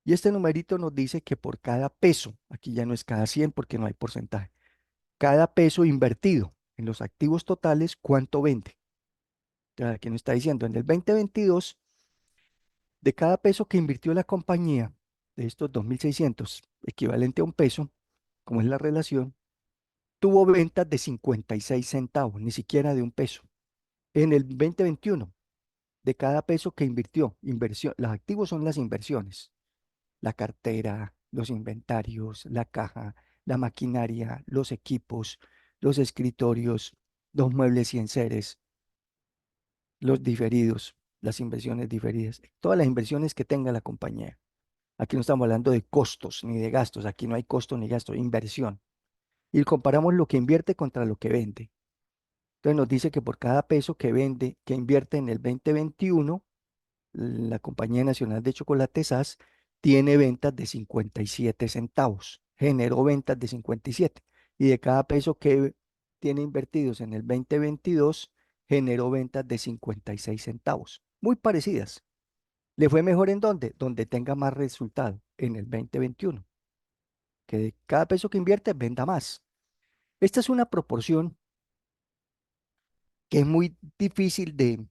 Y este numerito nos dice que por cada peso, aquí ya no es cada 100 porque no hay porcentaje, cada peso invertido en los activos totales, ¿cuánto vende? Entonces, aquí nos está diciendo, en el 2022, de cada peso que invirtió la compañía, de estos 2.600, equivalente a un peso, como es la relación, tuvo ventas de 56 centavos, ni siquiera de un peso. En el 2021, de cada peso que invirtió, inversión, los activos son las inversiones, la cartera, los inventarios, la caja, la maquinaria, los equipos, los escritorios, los muebles y enseres, los diferidos, las inversiones diferidas, todas las inversiones que tenga la compañía. Aquí no estamos hablando de costos ni de gastos, aquí no hay costo ni gasto, inversión. Y comparamos lo que invierte contra lo que vende. Entonces nos dice que por cada peso que vende, que invierte en el 2021, la Compañía Nacional de Chocolate SAS tiene ventas de 57 centavos, generó ventas de 57. Y de cada peso que tiene invertidos en el 2022, generó ventas de 56 centavos. Muy parecidas. ¿Le fue mejor en dónde? Donde tenga más resultado, en el 2021, que de cada peso que invierte venda más. Esta es una proporción que es muy difícil de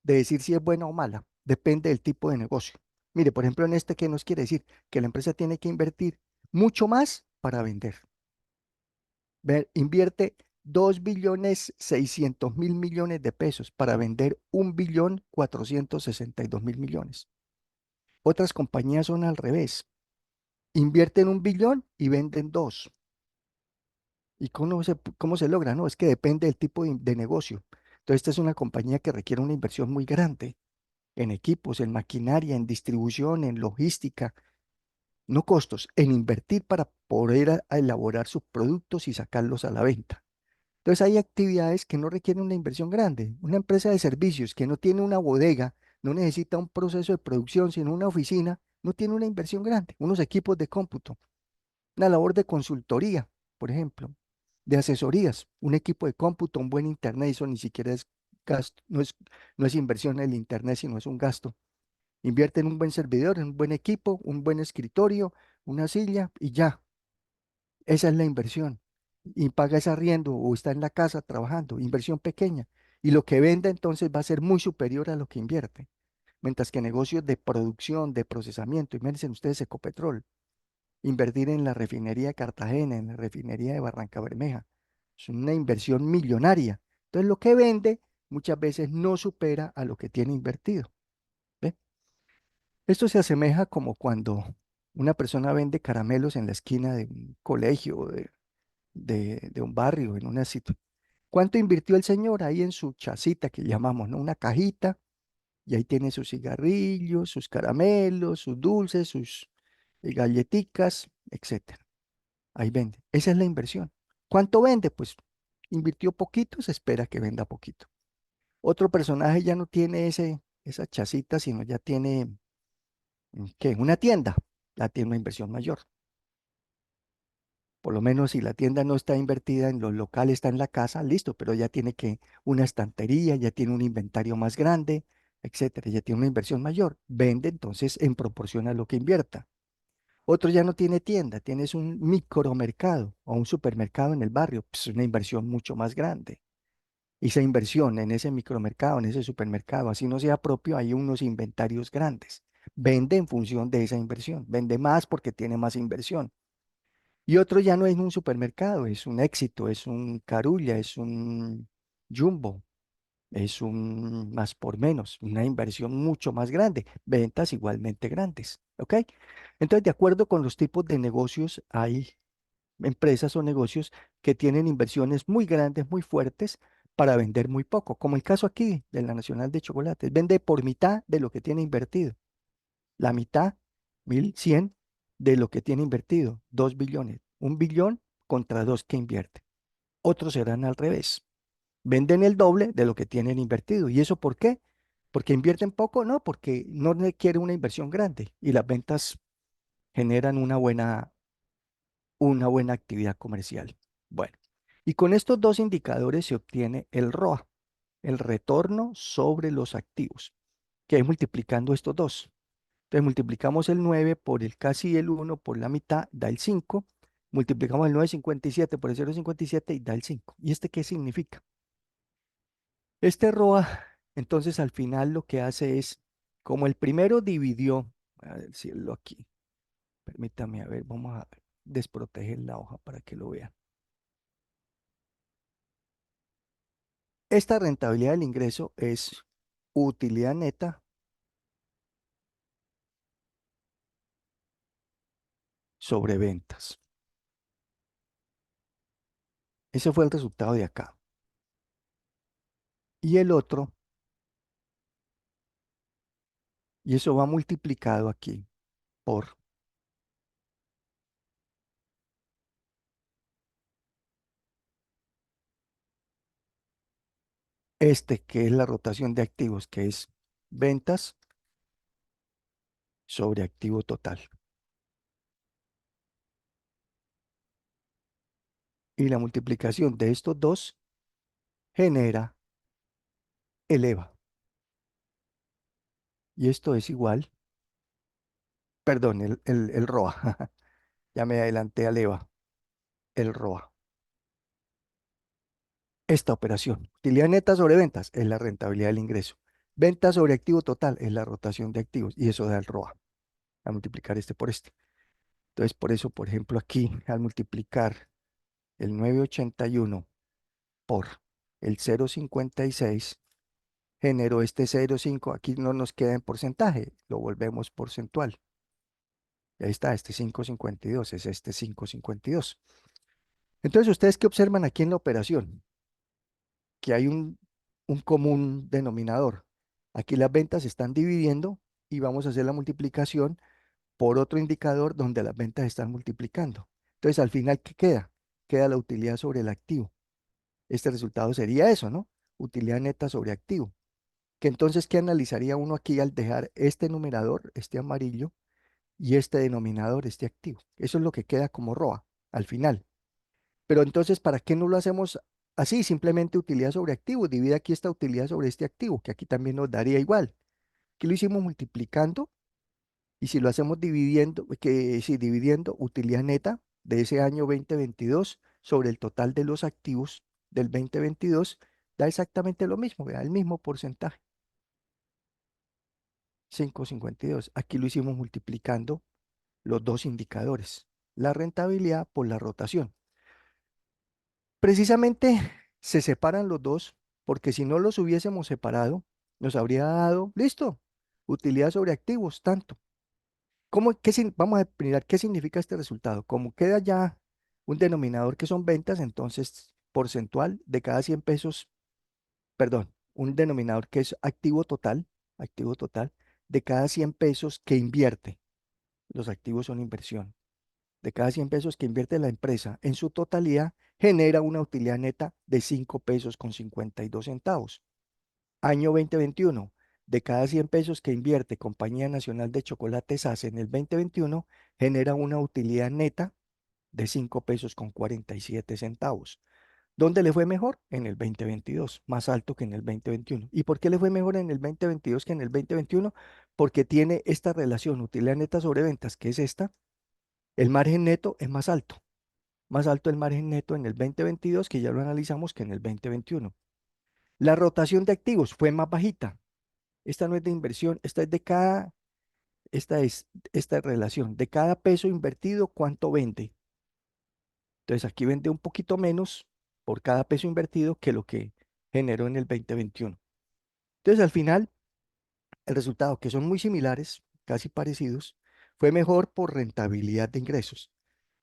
decir si es buena o mala. Depende del tipo de negocio. Mire, por ejemplo, en este, ¿qué nos quiere decir? Que la empresa tiene que invertir mucho más para vender. Invierte 2.600.000 millones de pesos para vender 1.462.000 millones. Otras compañías son al revés. Invierten 1 billón y venden 2. ¿Y cómo se logra? No, es que depende del tipo de negocio. Entonces, esta es una compañía que requiere una inversión muy grande en equipos, en maquinaria, en distribución, en logística, no costos, en invertir para poder a elaborar sus productos y sacarlos a la venta. Entonces hay actividades que no requieren una inversión grande. Una empresa de servicios que no tiene una bodega, no necesita un proceso de producción, sino una oficina, no tiene una inversión grande, unos equipos de cómputo, una labor de consultoría, por ejemplo, de asesorías, un equipo de cómputo, un buen internet, eso ni siquiera es gasto, no es inversión en el internet, sino es un gasto. Invierte en un buen servidor, en un buen equipo, un buen escritorio, una silla y ya. Esa es la inversión. Y paga ese arriendo o está en la casa trabajando, inversión pequeña. Y lo que vende entonces va a ser muy superior a lo que invierte. Mientras que negocios de producción, de procesamiento, imagínense ustedes Ecopetrol, invertir en la refinería de Cartagena, en la refinería de Barranca Bermeja, es una inversión millonaria. Entonces lo que vende muchas veces no supera a lo que tiene invertido. ¿Ve? Esto se asemeja como cuando una persona vende caramelos en la esquina de un colegio, o de un barrio, en una situación. ¿Cuánto invirtió el señor ahí en su chacita que llamamos, ¿no? Una cajita, y ahí tiene sus cigarrillos, sus caramelos, sus dulces, sus galletitas, etcétera. Ahí vende. Esa es la inversión. ¿Cuánto vende? Pues invirtió poquito, se espera que venda poquito. Otro personaje ya no tiene esa chacita, sino ya tiene ¿qué? Una tienda, la tiene una inversión mayor. Por lo menos si la tienda no está invertida en los locales, está en la casa, listo, pero ya tiene que una estantería, ya tiene un inventario más grande, etcétera, ya tiene una inversión mayor. Vende entonces en proporción a lo que invierta. Otro ya no tiene tienda, tienes un micromercado o un supermercado en el barrio, pues una inversión mucho más grande. Y esa inversión en ese micromercado, en ese supermercado, así no sea propio, hay unos inventarios grandes. Vende en función de esa inversión, vende más porque tiene más inversión. Y otro ya no es un supermercado, es un Éxito, es un Carulla, es un Jumbo, es un más por menos, una inversión mucho más grande, ventas igualmente grandes, ¿ok? Entonces, de acuerdo con los tipos de negocios, hay empresas o negocios que tienen inversiones muy grandes, muy fuertes, para vender muy poco, como el caso aquí de la Nacional de Chocolates, vende por mitad de lo que tiene invertido, la mitad, 1.100 de lo que tiene invertido, 2 billones, 1 billón contra 2 que invierte. Otros serán al revés, venden el doble de lo que tienen invertido. ¿Y eso por qué? ¿Porque invierten poco? No, porque no requiere una inversión grande y las ventas generan una buena actividad comercial. Bueno, y con estos dos indicadores se obtiene el ROA, el retorno sobre los activos, que es multiplicando estos dos. Entonces multiplicamos el 9 por el casi el 1 por la mitad, da el 5. Multiplicamos el 9,57 por el 0,57 y da el 5. ¿Y este qué significa? Este ROA, entonces al final lo que hace es, como el primero dividió, a decirlo aquí, permítame, a ver, vamos a desproteger la hoja para que lo vean. Esta rentabilidad del ingreso es utilidad neta sobre ventas. Ese fue el resultado de acá. Y el otro, y eso va multiplicado aquí por este, que es la rotación de activos, que es ventas sobre activo total. Y la multiplicación de estos dos genera el EVA. Y esto es igual, perdón, el ROA. Ya me adelanté al EVA, el ROA. Esta operación, utilidad neta sobre ventas, es la rentabilidad del ingreso. Venta sobre activo total es la rotación de activos y eso da el ROA, a multiplicar este por este. Entonces, por eso, por ejemplo, aquí, al multiplicar el 981 por el 0,56, generó este 0,5. Aquí no nos queda en porcentaje, lo volvemos porcentual. Y ahí está, este 5,52 es este 5,52. Entonces, ¿ustedes qué observan aquí en la operación? Que hay un común denominador. Aquí las ventas se están dividiendo y vamos a hacer la multiplicación por otro indicador donde las ventas están multiplicando. Entonces, al final, ¿qué queda? Queda la utilidad sobre el activo. Este resultado sería eso, ¿no? Utilidad neta sobre activo. Que entonces, ¿qué analizaría uno aquí al dejar este numerador, este amarillo, y este denominador, este activo? Eso es lo que queda como ROA al final. Pero entonces, ¿para qué no lo hacemos así? Simplemente utilidad sobre activo. Divide aquí esta utilidad sobre este activo, que aquí también nos daría igual. Aquí lo hicimos multiplicando, y si lo hacemos dividiendo, que si dividiendo utilidad neta de ese año 2022 sobre el total de los activos del 2022, da exactamente lo mismo, da el mismo porcentaje, 5,52. Aquí lo hicimos multiplicando los dos indicadores, la rentabilidad por la rotación. Precisamente se separan los dos, porque si no los hubiésemos separado, nos habría dado, listo, utilidad sobre activos, tanto. Vamos a mirar qué significa este resultado. Como queda ya un denominador que son ventas, entonces porcentual de cada 100 pesos, perdón, un denominador que es activo total, de cada 100 pesos que invierte. Los activos son inversión. De cada 100 pesos que invierte la empresa en su totalidad, genera una utilidad neta de 5 pesos con 52 centavos. Año 2021, de cada 100 pesos que invierte Compañía Nacional de Chocolates hace en el 2021, genera una utilidad neta de 5 pesos con 47 centavos. ¿Dónde le fue mejor? En el 2022, más alto que en el 2021. ¿Y por qué le fue mejor en el 2022 que en el 2021? Porque tiene esta relación utilidad neta sobre ventas, que es esta. El margen neto es más alto el margen neto en el 2022, que ya lo analizamos, que en el 2021. La rotación de activos fue más bajita. Esta no es de inversión, esta es esta relación de cada peso invertido, ¿cuánto vende? Entonces aquí vende un poquito menos por cada peso invertido que lo que generó en el 2021. Entonces al final, el resultado, que son muy similares, casi parecidos, fue mejor por rentabilidad de ingresos.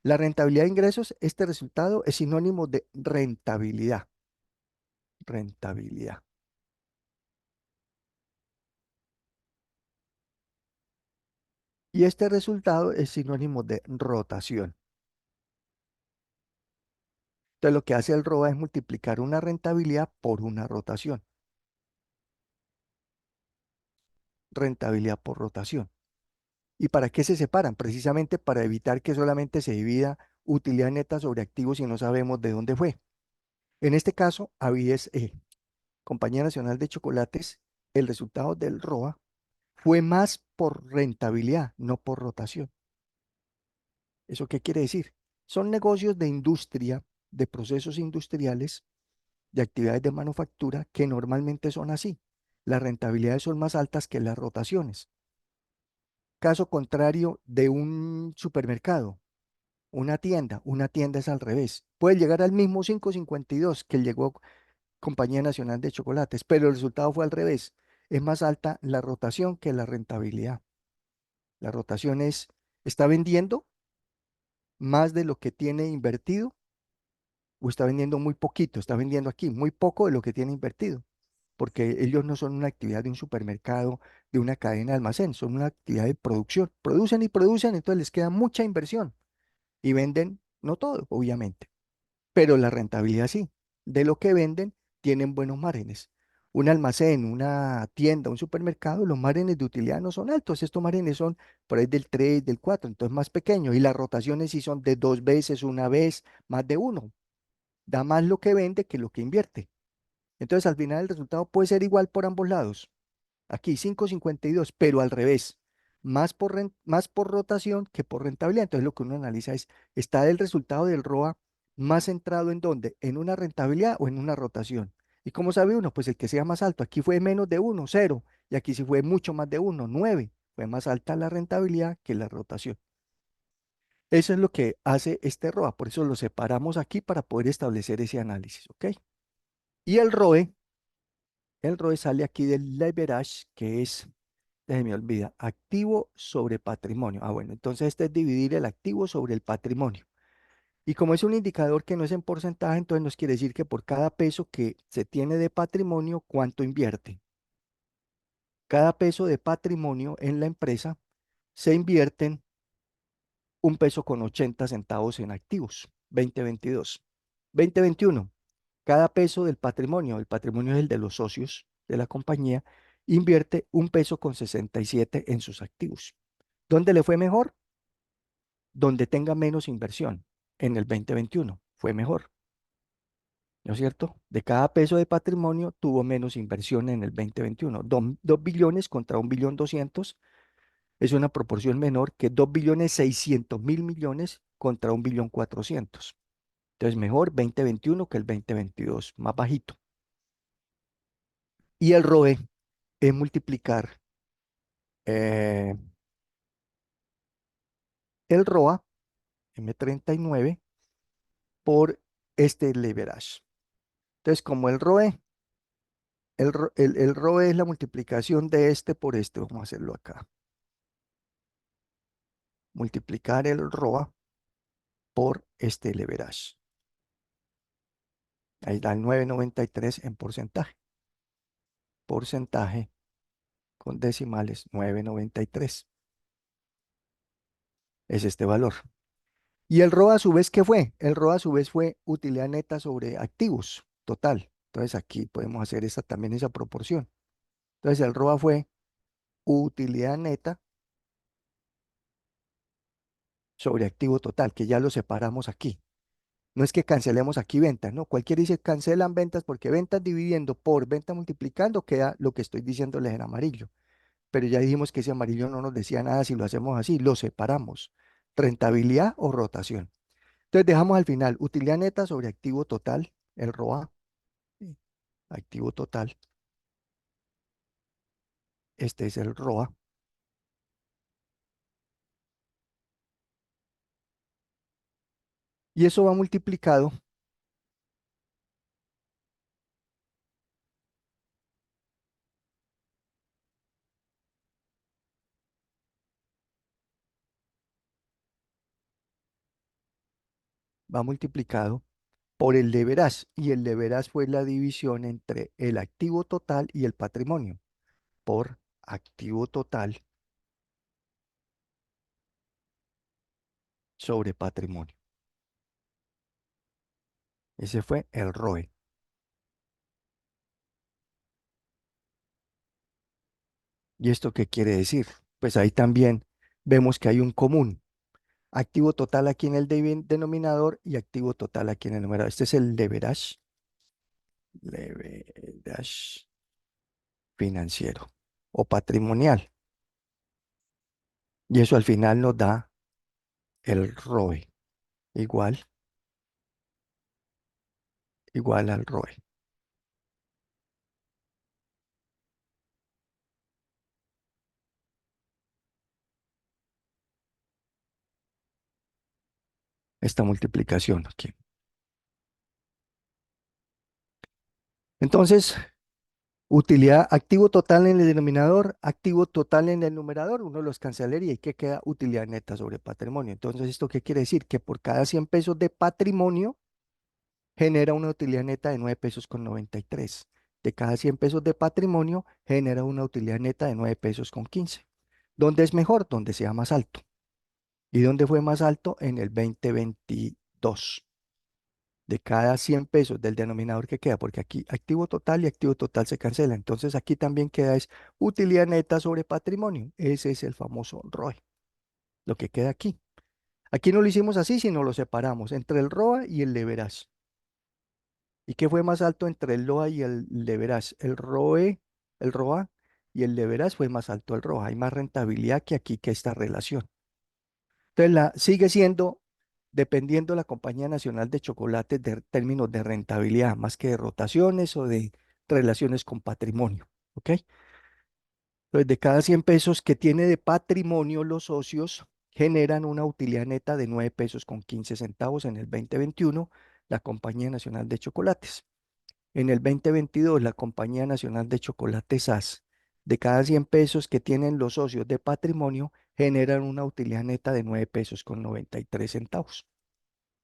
La rentabilidad de ingresos, este resultado es sinónimo de rentabilidad. Rentabilidad. Y este resultado es sinónimo de rotación. Entonces lo que hace el ROA es multiplicar una rentabilidad por una rotación. Rentabilidad por rotación. ¿Y para qué se separan? Precisamente para evitar que solamente se divida utilidad neta sobre activos y no sabemos de dónde fue. En este caso, ABSE, Compañía Nacional de Chocolates, el resultado del ROA fue más por rentabilidad, no por rotación. ¿Eso qué quiere decir? Son negocios de industria, de procesos industriales, de actividades de manufactura que normalmente son así. Las rentabilidades son más altas que las rotaciones. Caso contrario de un supermercado, una tienda es al revés. Puede llegar al mismo 5,52 que llegó Compañía Nacional de Chocolates, pero el resultado fue al revés. Es más alta la rotación que la rentabilidad. La rotación está vendiendo más de lo que tiene invertido o está vendiendo muy poquito, está vendiendo aquí muy poco de lo que tiene invertido, porque ellos no son una actividad de un supermercado, de una cadena de almacén, son una actividad de producción. Producen y producen, entonces les queda mucha inversión y venden, no todo, obviamente, pero la rentabilidad sí. De lo que venden, tienen buenos márgenes. Un almacén, una tienda, un supermercado, los márgenes de utilidad no son altos. Estos márgenes son por ahí del 3, del 4, entonces más pequeños. Y las rotaciones sí son de 2 veces, una vez, más de uno. Da más lo que vende que lo que invierte. Entonces al final el resultado puede ser igual por ambos lados. Aquí 5,52, pero al revés. Más por rotación que por rentabilidad. Entonces lo que uno analiza es, ¿está el resultado del ROA más centrado en dónde? ¿En una rentabilidad o en una rotación? ¿Y cómo sabe uno? Pues el que sea más alto. Aquí fue menos de uno, 0. Y aquí sí fue mucho más de uno, 9. Fue más alta la rentabilidad que la rotación. Eso es lo que hace este ROA. Por eso lo separamos aquí para poder establecer ese análisis. ¿Ok? Y el ROE sale aquí del leverage, que es, se me olvida, activo sobre patrimonio. Ah, bueno, entonces este es dividir el activo sobre el patrimonio. Y como es un indicador que no es en porcentaje, entonces nos quiere decir que por cada peso que se tiene de patrimonio, ¿cuánto invierte? Cada peso de patrimonio en la empresa se invierten 1 peso con 80 centavos en activos, 2022. 2021, cada peso del patrimonio, el patrimonio es el de los socios de la compañía, invierte 1 peso con 67 en sus activos. ¿Dónde le fue mejor? Donde tenga menos inversión. En el 2021 fue mejor, ¿no es cierto? De cada peso de patrimonio tuvo menos inversión en el 2021. 2 billones contra 1,200,000,000 es una proporción menor que 2,600,000,000,000 contra 1,400,000,000. Entonces mejor 2021 que el 2022, más bajito. Y el ROE es multiplicar eh, el ROA, M39, por este leverage. Entonces, como el ROE es la multiplicación de este por este, vamos a hacerlo acá. Multiplicar el ROA por este leverage. Ahí da el 9,93 en porcentaje. Porcentaje con decimales 9,93. Es este valor. Y el ROA a su vez, ¿qué fue? El ROA a su vez fue utilidad neta sobre activos, total. Entonces aquí podemos hacer también esa proporción. Entonces el ROA fue utilidad neta sobre activo total, que ya lo separamos aquí. No es que cancelemos aquí ventas, ¿no? Cualquiera dice cancelan ventas porque ventas dividiendo por venta multiplicando queda lo que estoy diciéndoles en amarillo. Pero ya dijimos que ese amarillo no nos decía nada si lo hacemos así, lo separamos. Rentabilidad o rotación. Entonces dejamos al final utilidad neta sobre activo total, el ROA, sí, activo total. Este es el ROA. Y eso va multiplicado por el leverage. Y el leverage fue la división entre el activo total y el patrimonio. Por activo total sobre patrimonio. Ese fue el ROE. ¿Y esto qué quiere decir? Pues ahí también vemos que hay un común. Activo total aquí en el denominador y activo total aquí en el numerador. Este es el leverage. Leverage financiero o patrimonial. Y eso al final nos da el ROE. igual, igual al ROE. Esta multiplicación aquí. Entonces, utilidad, activo total en el denominador, activo total en el numerador, uno los cancelaría y que queda utilidad neta sobre patrimonio. Entonces, ¿esto qué quiere decir? Que por cada 100 pesos de patrimonio genera una utilidad neta de 9 pesos con 93. De cada 100 pesos de patrimonio genera una utilidad neta de 9 pesos con 15. ¿Dónde es mejor? Donde sea más alto. ¿Y dónde fue más alto? En el 2022. De cada 100 pesos del denominador que queda, porque aquí activo total y activo total se cancela. Entonces aquí también queda es utilidad neta sobre patrimonio. Ese es el famoso ROE, lo que queda aquí. Aquí no lo hicimos así, sino lo separamos entre el ROA y el leverage. ¿Y qué fue más alto entre el LOA y el leverage? El ROE, el ROA y el leverage fue más alto el ROA. Hay más rentabilidad que aquí que esta relación. Entonces sigue siendo, dependiendo de la Compañía Nacional de Chocolates, de términos de rentabilidad, más que de rotaciones o de relaciones con patrimonio. ¿Ok? Entonces, de cada 100 pesos que tiene de patrimonio los socios, generan una utilidad neta de 9 pesos con 15 centavos en el 2021, la Compañía Nacional de Chocolates. En el 2022, la Compañía Nacional de Chocolates SAS, de cada 100 pesos que tienen los socios de patrimonio, generan una utilidad neta de 9 pesos con 93 centavos.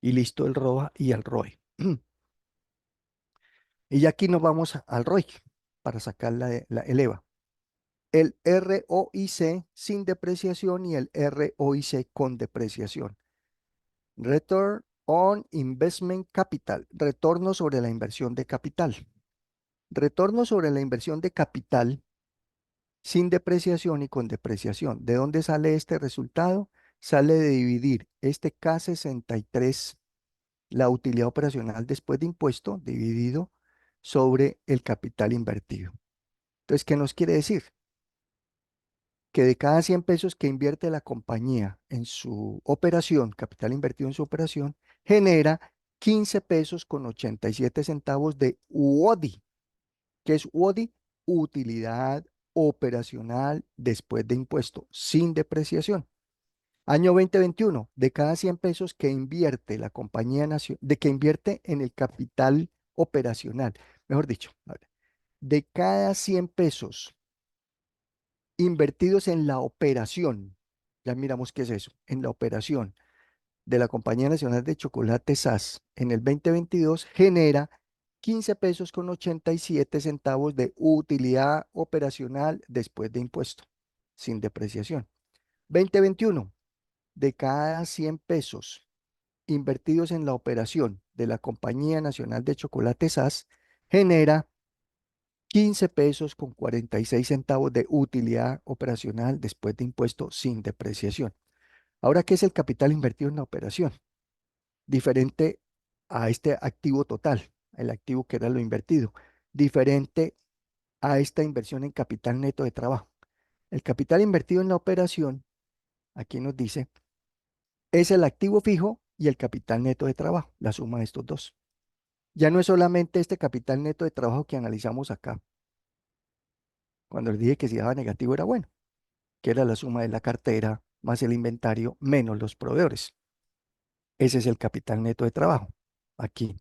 Y listo el ROA y el ROE. Y ya aquí nos vamos al ROIC para sacar el EVA. El ROIC sin depreciación y el ROIC con depreciación. Return on Investment Capital, retorno sobre la inversión de capital. Retorno sobre la inversión de capital sin depreciación y con depreciación. ¿De dónde sale este resultado? Sale de dividir este K63, la utilidad operacional después de impuesto, dividido sobre el capital invertido. Entonces, ¿qué nos quiere decir? Que de cada 100 pesos que invierte la compañía en su operación, capital invertido en su operación, genera 15 pesos con 87 centavos de UODI. ¿Qué es UODI? Utilidad operacional después de impuesto, sin depreciación. Año 2021, de cada 100 pesos que invierte la compañía nacional, de que invierte en el capital operacional, mejor dicho, a ver, de cada 100 pesos invertidos en la operación, ya miramos qué es eso, en la operación de la Compañía Nacional de Chocolate SAS en el 2022 genera 15 pesos con 87 centavos de utilidad operacional después de impuesto, sin depreciación. 2021, de cada 100 pesos invertidos en la operación de la Compañía Nacional de Chocolate SAS, genera 15 pesos con 46 centavos de utilidad operacional después de impuesto sin depreciación. Ahora, ¿qué es el capital invertido en la operación? Diferente a este activo total, el activo que era lo invertido, diferente a esta inversión en capital neto de trabajo. El capital invertido en la operación, aquí nos dice, es el activo fijo y el capital neto de trabajo, la suma de estos dos. Ya no es solamente este capital neto de trabajo que analizamos acá. Cuando les dije que si daba negativo era bueno, que era la suma de la cartera más el inventario menos los proveedores. Ese es el capital neto de trabajo. Aquí,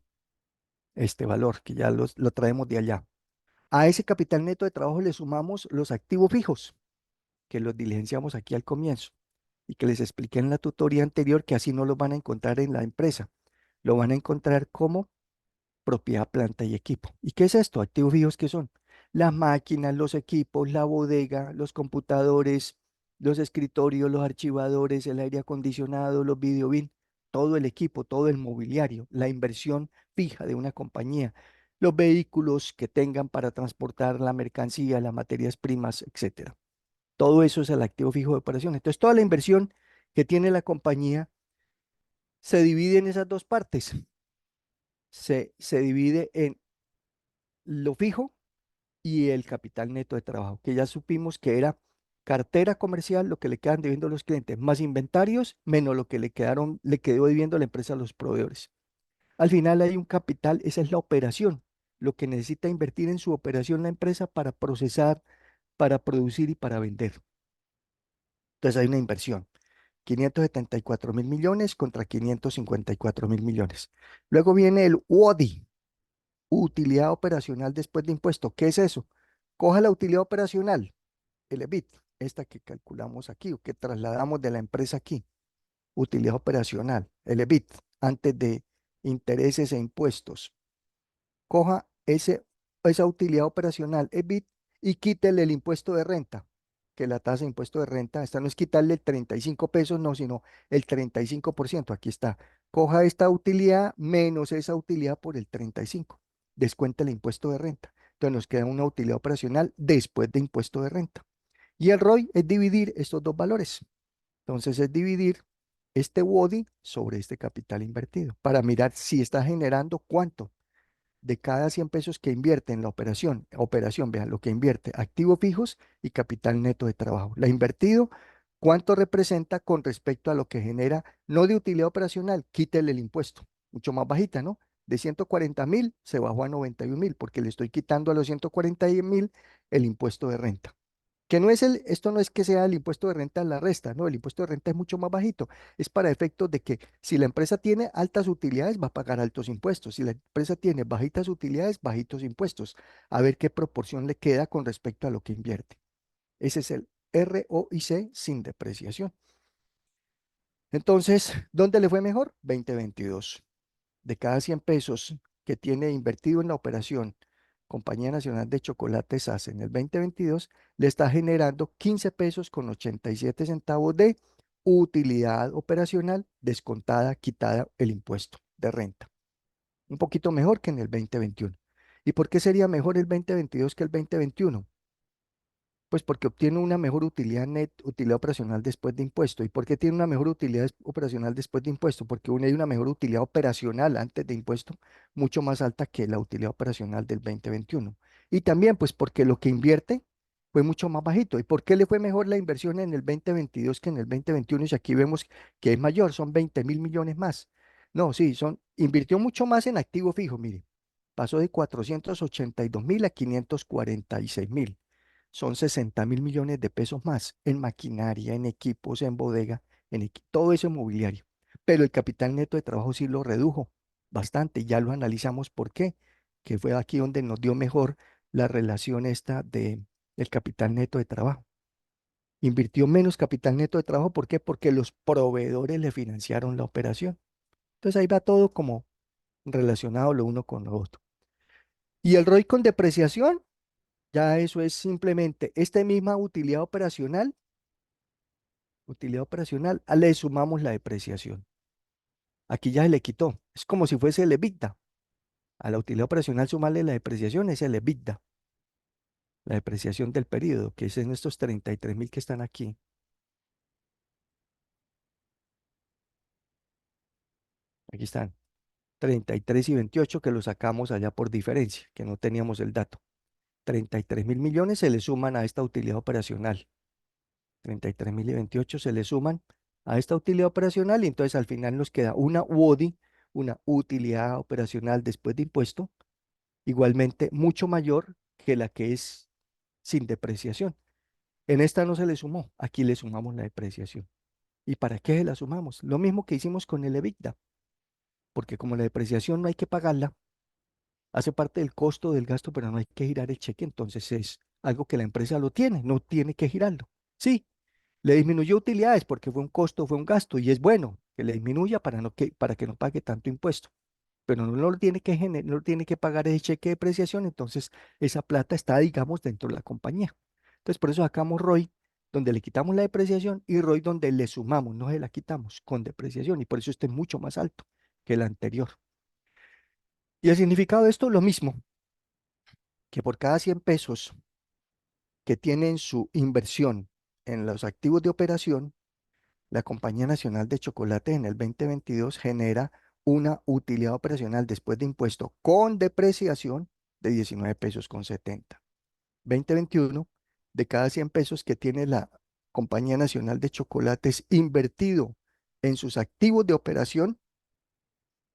este valor que ya lo traemos de allá. A ese capital neto de trabajo le sumamos los activos fijos, que los diligenciamos aquí al comienzo y que les expliqué en la tutoría anterior que así no los van a encontrar en la empresa. Lo van a encontrar como propiedad, planta y equipo. ¿Y qué es esto? Activos fijos, ¿qué son? Las máquinas, los equipos, la bodega, los computadores, los escritorios, los archivadores, el aire acondicionado, los videobin, todo el equipo, todo el mobiliario, la inversión fija de una compañía, los vehículos que tengan para transportar la mercancía, las materias primas, etcétera. Todo eso es el activo fijo de operación. Entonces, toda la inversión que tiene la compañía se divide en esas dos partes. Se divide en lo fijo y el capital neto de trabajo, que ya supimos que era cartera comercial, lo que le quedan debiendo a los clientes, más inventarios, menos lo que le quedó debiendo a la empresa a los proveedores. Al final hay un capital, esa es la operación, lo que necesita invertir en su operación la empresa para procesar, para producir y para vender. Entonces hay una inversión. 574.000 millones contra 554.000 millones. Luego viene el UODI, utilidad operacional después de impuesto. ¿Qué es eso? Coja la utilidad operacional, el EBIT, esta que calculamos aquí o que trasladamos de la empresa aquí. Utilidad operacional, el EBIT, antes de intereses e impuestos. Coja esa utilidad operacional EBIT y quítele el impuesto de renta, que la tasa de impuesto de renta, esta no es quitarle el 35 pesos, no, sino el 35%. Aquí está. Coja esta utilidad menos esa utilidad por el 35. Descuenta el impuesto de renta. Entonces nos queda una utilidad operacional después de impuesto de renta. Y el ROI es dividir estos dos valores. Entonces es dividir este WODI sobre este capital invertido para mirar si está generando cuánto de cada 100 pesos que invierte en la operación, vean lo que invierte, activos fijos y capital neto de trabajo. La invertido, ¿cuánto representa con respecto a lo que genera, no de utilidad operacional? Quítele el impuesto, mucho más bajita, ¿no? De 140.000 se bajó a 91.000 porque le estoy quitando a los 140.000 el impuesto de renta. Que no es esto no es que sea el impuesto de renta la resta, no, el impuesto de renta es mucho más bajito. Es para efectos de que si la empresa tiene altas utilidades, va a pagar altos impuestos. Si la empresa tiene bajitas utilidades, bajitos impuestos. A ver qué proporción le queda con respecto a lo que invierte. Ese es el ROIC sin depreciación. Entonces, ¿dónde le fue mejor? 2022. De cada 100 pesos que tiene invertido en la operación Compañía Nacional de Chocolates SAS en el 2022, le está generando 15 pesos con 87 centavos de utilidad operacional descontada, quitada el impuesto de renta. Un poquito mejor que en el 2021. ¿Y por qué sería mejor el 2022 que el 2021? Pues porque obtiene una mejor utilidad net, utilidad operacional después de impuesto. ¿Y por qué tiene una mejor utilidad operacional después de impuesto? Porque hay una mejor utilidad operacional antes de impuesto, mucho más alta que la utilidad operacional del 2021. Y también pues porque lo que invierte fue mucho más bajito. ¿Y por qué le fue mejor la inversión en el 2022 que en el 2021? Y aquí vemos que es mayor, son 20.000 millones más. No, sí, invirtió mucho más en activo fijo, mire. Pasó de 482.000 a 546.000. Son 60.000 millones de pesos más en maquinaria, en equipos, en bodega, todo eso mobiliario. Pero el capital neto de trabajo sí lo redujo bastante. Ya lo analizamos por qué, que fue aquí donde nos dio mejor la relación esta del capital neto de trabajo. Invirtió menos capital neto de trabajo, ¿por qué? Porque los proveedores le financiaron la operación. Entonces ahí va todo como relacionado lo uno con lo otro. Y el ROI con depreciación, ya eso es simplemente esta misma utilidad operacional, le sumamos la depreciación. Aquí ya se le quitó. Es como si fuese el EBITDA. A la utilidad operacional sumarle la depreciación es el EBITDA, la depreciación del periodo, que es en estos 33.000 que están aquí. Aquí están. 33 y 28 que lo sacamos allá por diferencia, que no teníamos el dato. 33.000 millones se le suman a esta utilidad operacional. 33.000 y 28 se le suman a esta utilidad operacional y entonces al final nos queda una UODI, una utilidad operacional después de impuesto, igualmente mucho mayor que la que es sin depreciación. En esta no se le sumó, aquí le sumamos la depreciación. ¿Y para qué la sumamos? Lo mismo que hicimos con el EBITDA, porque como la depreciación no hay que pagarla, hace parte del costo del gasto, pero no hay que girar el cheque, entonces es algo que la empresa lo tiene, no tiene que girarlo. Sí, le disminuyó utilidades porque fue un costo, fue un gasto, y es bueno que le disminuya para que no pague tanto impuesto. Pero no lo tiene no lo tiene que pagar ese cheque de depreciación, entonces esa plata está, digamos, dentro de la compañía. Entonces, por eso sacamos ROI, donde le quitamos la depreciación, y ROI donde le sumamos, no se la quitamos con depreciación, y por eso este es mucho más alto que el anterior. Y el significado de esto, lo mismo, que por cada 100 pesos que tienen su inversión en los activos de operación, la Compañía Nacional de Chocolate en el 2022 genera una utilidad operacional después de impuesto con depreciación de 19 pesos con 70. 2021, de cada 100 pesos que tiene la Compañía Nacional de Chocolates invertido en sus activos de operación,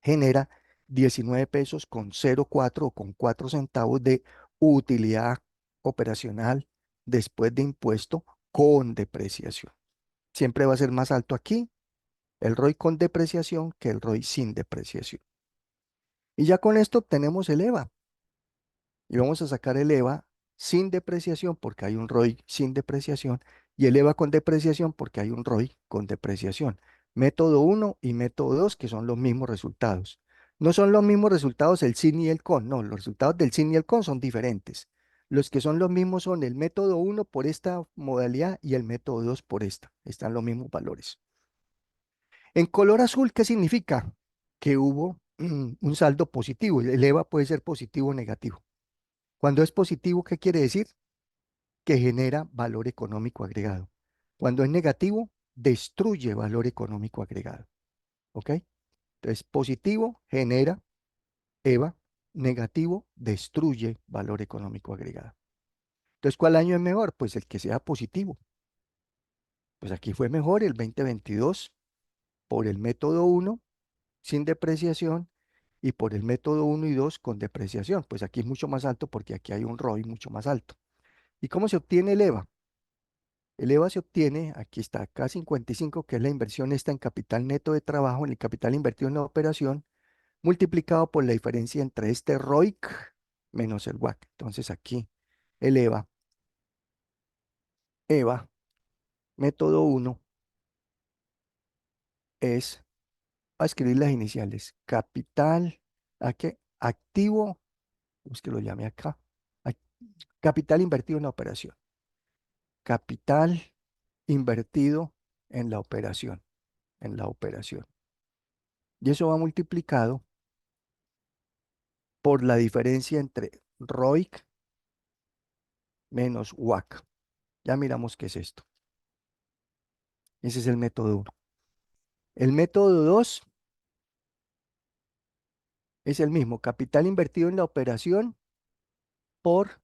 genera 19 pesos con 0,4 o con 4 centavos de utilidad operacional después de impuesto con depreciación. Siempre va a ser más alto aquí el ROI con depreciación que el ROI sin depreciación. Y ya con esto obtenemos el EVA. Y vamos a sacar el EVA sin depreciación porque hay un ROI sin depreciación y el EVA con depreciación porque hay un ROI con depreciación. Método uno y método 2 que son los mismos resultados. No son los mismos resultados el sin y el con, no, los resultados del sin y el con son diferentes. Los que son los mismos son el método uno por esta modalidad y el método 2 por esta. Están los mismos valores. En color azul, ¿qué significa? Que hubo un saldo positivo. El EVA puede ser positivo o negativo. Cuando es positivo, ¿qué quiere decir? Que genera valor económico agregado. Cuando es negativo, destruye valor económico agregado. ¿Ok? Entonces, positivo genera EVA, negativo destruye valor económico agregado. Entonces, ¿cuál año es mejor? Pues el que sea positivo. Pues aquí fue mejor el 2022 por el método uno sin depreciación y por el método uno y 2 con depreciación. Pues aquí es mucho más alto porque aquí hay un ROI mucho más alto. ¿Y cómo se obtiene el EVA? El EVA se obtiene, aquí está, K55, que es la inversión esta en capital neto de trabajo, en el capital invertido en la operación, multiplicado por la diferencia entre este ROIC menos el WACC. Entonces aquí el EVA, método uno es, a escribir las iniciales, capital, ¿a qué? Activo, es que lo llame acá, ac- capital invertido en la operación, capital invertido en la operación, en la operación. Y eso va multiplicado por la diferencia entre ROIC menos WACC. Ya miramos qué es esto. Ese es el método uno. El método 2 es el mismo, capital invertido en la operación por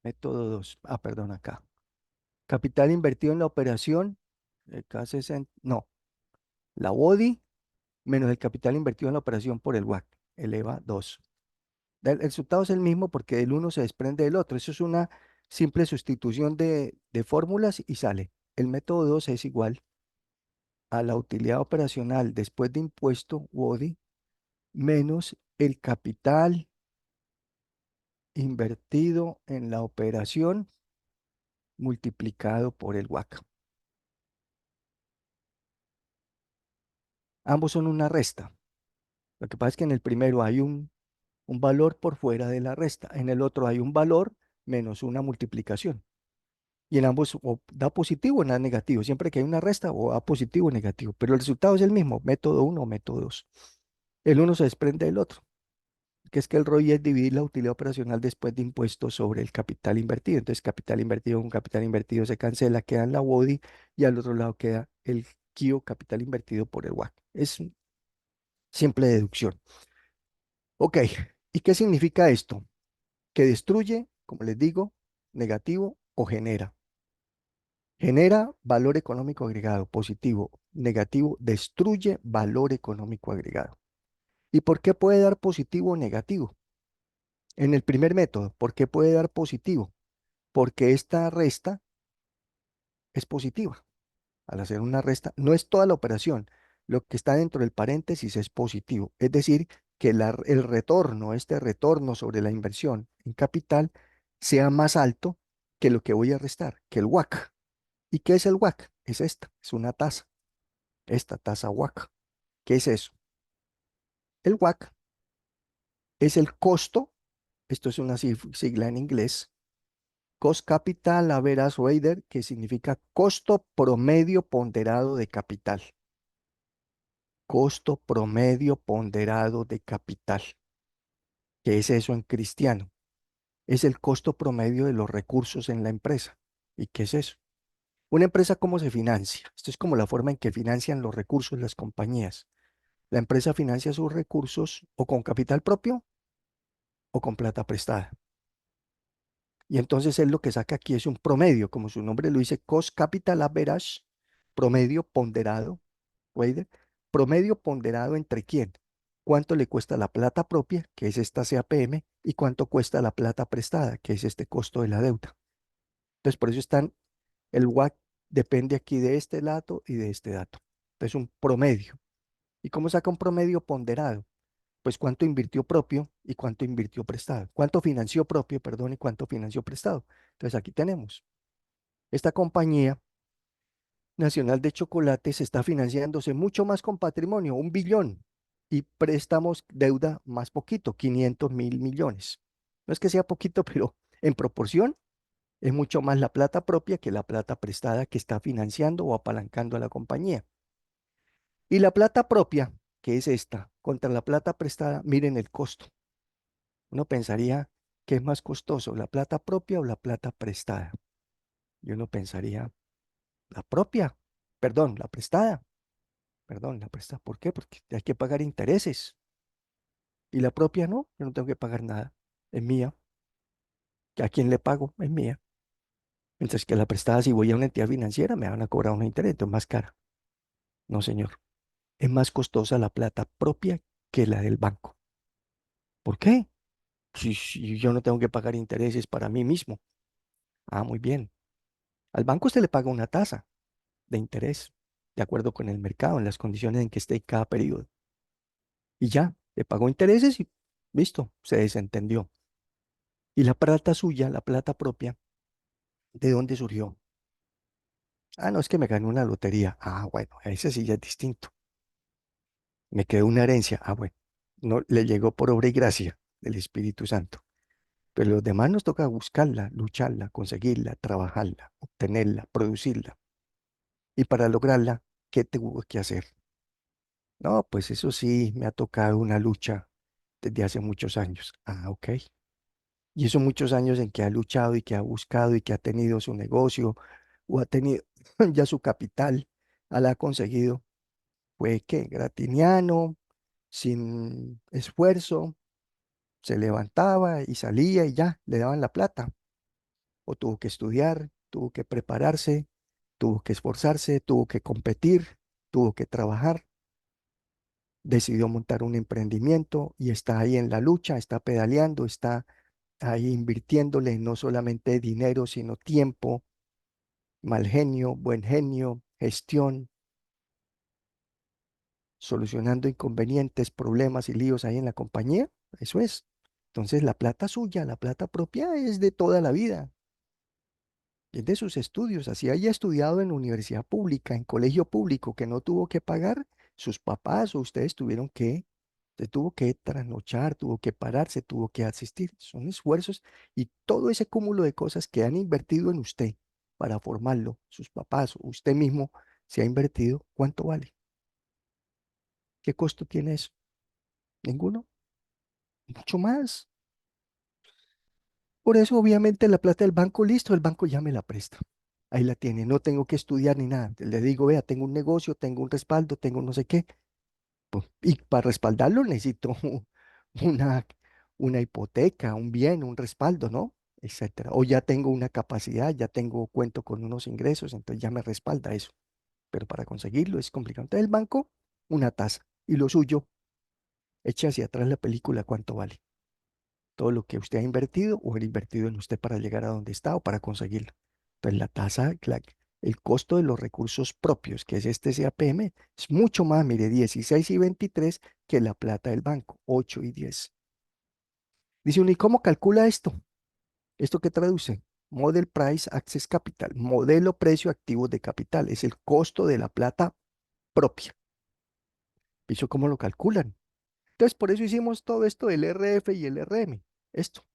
método 2. Perdón, acá. Capital invertido en la operación, K60, no, la BODI menos el capital invertido en la operación por el WACC, eleva 2. El resultado es el mismo porque el uno se desprende del otro. Eso es una simple sustitución de fórmulas y sale. El método 2 es igual a la utilidad operacional después de impuesto, WODI, menos el capital invertido en la operación multiplicado por el WACC. Ambos son una resta. Lo que pasa es que en el primero hay un valor por fuera de la resta, en el otro hay un valor menos una multiplicación. Y en ambos o da positivo o da negativo. Siempre que hay una resta o da positivo o negativo. Pero el resultado es el mismo, método uno o método 2. El uno se desprende del otro, que es que el ROI es dividir la utilidad operacional después de impuestos sobre el capital invertido. Entonces, capital invertido con capital invertido se cancela, queda en la BODI y al otro lado queda el KIO, capital invertido por el WACC. Es simple deducción. Ok, ¿y qué significa esto? Que destruye, como les digo, negativo o genera. Genera valor económico agregado, positivo, negativo, destruye valor económico agregado. ¿Y por qué puede dar positivo o negativo? En el primer método, ¿por qué puede dar positivo? Porque esta resta es positiva. Al hacer una resta, no es toda la operación. Lo que está dentro del paréntesis es positivo. Es decir, que el retorno, este retorno sobre la inversión en capital, sea más alto que lo que voy a restar, que el WACC. ¿Y qué es el WACC? Es esta, es una tasa, esta tasa WACC. ¿Qué es eso? El WACC es el costo, esto es una sigla en inglés, Cost Capital Average Rate, que significa costo promedio ponderado de capital. Costo promedio ponderado de capital. ¿Qué es eso en cristiano? Es el costo promedio de los recursos en la empresa. ¿Y qué es eso? Una empresa, ¿cómo se financia? Esto es como la forma en que financian los recursos las compañías. La empresa financia sus recursos o con capital propio o con plata prestada. Y entonces él lo que saca aquí es un promedio, como su nombre lo dice, Cost Capital Average, promedio ponderado, weighted, promedio ponderado entre quién, cuánto le cuesta la plata propia, que es esta CAPM, y cuánto cuesta la plata prestada, que es este costo de la deuda. Entonces, por eso están, el WACC depende aquí de este dato y de este dato. Entonces, un promedio. ¿Y cómo saca un promedio ponderado? Pues cuánto invirtió propio y cuánto invirtió prestado. Cuánto financió propio, perdón, y cuánto financió prestado. Entonces, aquí tenemos. Esta compañía nacional de chocolates está financiándose mucho más con patrimonio, 1 billón, y préstamos deuda más poquito, 500.000 millones. No es que sea poquito, pero en proporción es mucho más la plata propia que la plata prestada que está financiando o apalancando a la compañía. Y la plata propia, que es esta, contra la plata prestada, miren el costo. Uno pensaría que es más costoso, la plata propia o la plata prestada. Y uno pensaría, la propia, perdón, la prestada. Perdón, la prestada. ¿Por qué? Porque hay que pagar intereses. Y la propia no, yo no tengo que pagar nada. Es mía. ¿A quién le pago? Es mía. Mientras que la prestada, si voy a una entidad financiera, me van a cobrar un interés, entonces más cara. No, señor. Es más costosa la plata propia que la del banco. ¿Por qué? Si yo no tengo que pagar intereses para mí mismo. Ah, muy bien. Al banco usted le paga una tasa de interés, de acuerdo con el mercado, en las condiciones en que esté cada periodo. Y ya, le pagó intereses y listo, se desentendió. Y la plata suya, la plata propia, ¿de dónde surgió? Ah, no, es que me gané una lotería. Ah, bueno, ese sí ya es distinto. Me quedó una herencia. Ah, bueno, no le llegó por obra y gracia del Espíritu Santo. Pero los demás nos toca buscarla, lucharla, conseguirla, trabajarla, obtenerla, producirla. Y para lograrla, ¿qué tuvo que hacer? No, pues eso sí, me ha tocado una lucha desde hace muchos años. Ah, ok. Y esos muchos años en que ha luchado y que ha buscado y que ha tenido su negocio o ha tenido ya su capital, la ha conseguido, fue que gratiniano, sin esfuerzo, se levantaba y salía y ya, le daban la plata. O tuvo que estudiar, tuvo que prepararse, tuvo que esforzarse, tuvo que competir, tuvo que trabajar, decidió montar un emprendimiento y está ahí en la lucha, está pedaleando, está ahí invirtiéndole no solamente dinero, sino tiempo, mal genio, buen genio, gestión, solucionando inconvenientes, problemas y líos ahí en la compañía. Eso es. Entonces la plata suya, la plata propia es de toda la vida, es de sus estudios. Así haya estudiado en universidad pública, en colegio público, que no tuvo que pagar, sus papás o ustedes tuvieron que, se tuvo que trasnochar, tuvo que pararse, tuvo que asistir. Son esfuerzos y todo ese cúmulo de cosas que han invertido en usted para formarlo, sus papás o usted mismo se ha invertido, ¿cuánto vale? ¿Qué costo tiene eso? Ninguno, mucho más. Por eso, obviamente, la plata del banco, listo, el banco ya me la presta. Ahí la tiene, no tengo que estudiar ni nada. Le digo, vea, tengo un negocio, tengo un respaldo, tengo no sé qué. Pues, y para respaldarlo necesito una, una hipoteca, un bien, un respaldo, ¿no? Etcétera. O ya tengo una capacidad, ya tengo, cuento con unos ingresos, entonces ya me respalda eso. Pero para conseguirlo es complicado. Entonces el banco, una tasa. Y lo suyo, eche hacia atrás la película, ¿cuánto vale? Todo lo que usted ha invertido o el invertido en usted para llegar a donde está o para conseguirlo. Entonces la tasa, el costo de los recursos propios, que es este CAPM, es mucho más, mire, 16 y 23 que la plata del banco, 8 y 10. Dice uno, ¿y cómo calcula esto? ¿Esto qué traduce? Model Price Access Capital, modelo precio activo de capital, es el costo de la plata propia. ¿Y eso cómo lo calculan? Entonces, por eso hicimos todo esto del RF y el RM. Esto.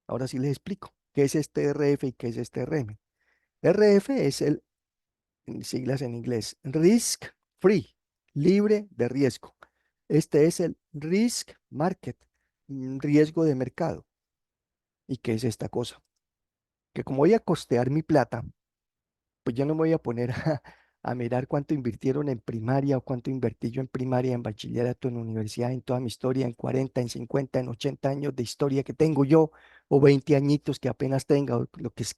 Ahora sí les explico qué es este RF y qué es este RM. RF es el, en siglas en inglés, Risk Free, libre de riesgo. Este es el Risk Market, riesgo de mercado. ¿Y qué es esta cosa? Que como voy a costear mi plata, pues yo no me voy a poner a mirar cuánto invirtieron en primaria o cuánto invertí yo en primaria, en bachillerato, en universidad, en toda mi historia, en 40, en 50, en 80 años de historia que tengo yo, o 20 añitos que apenas tenga, o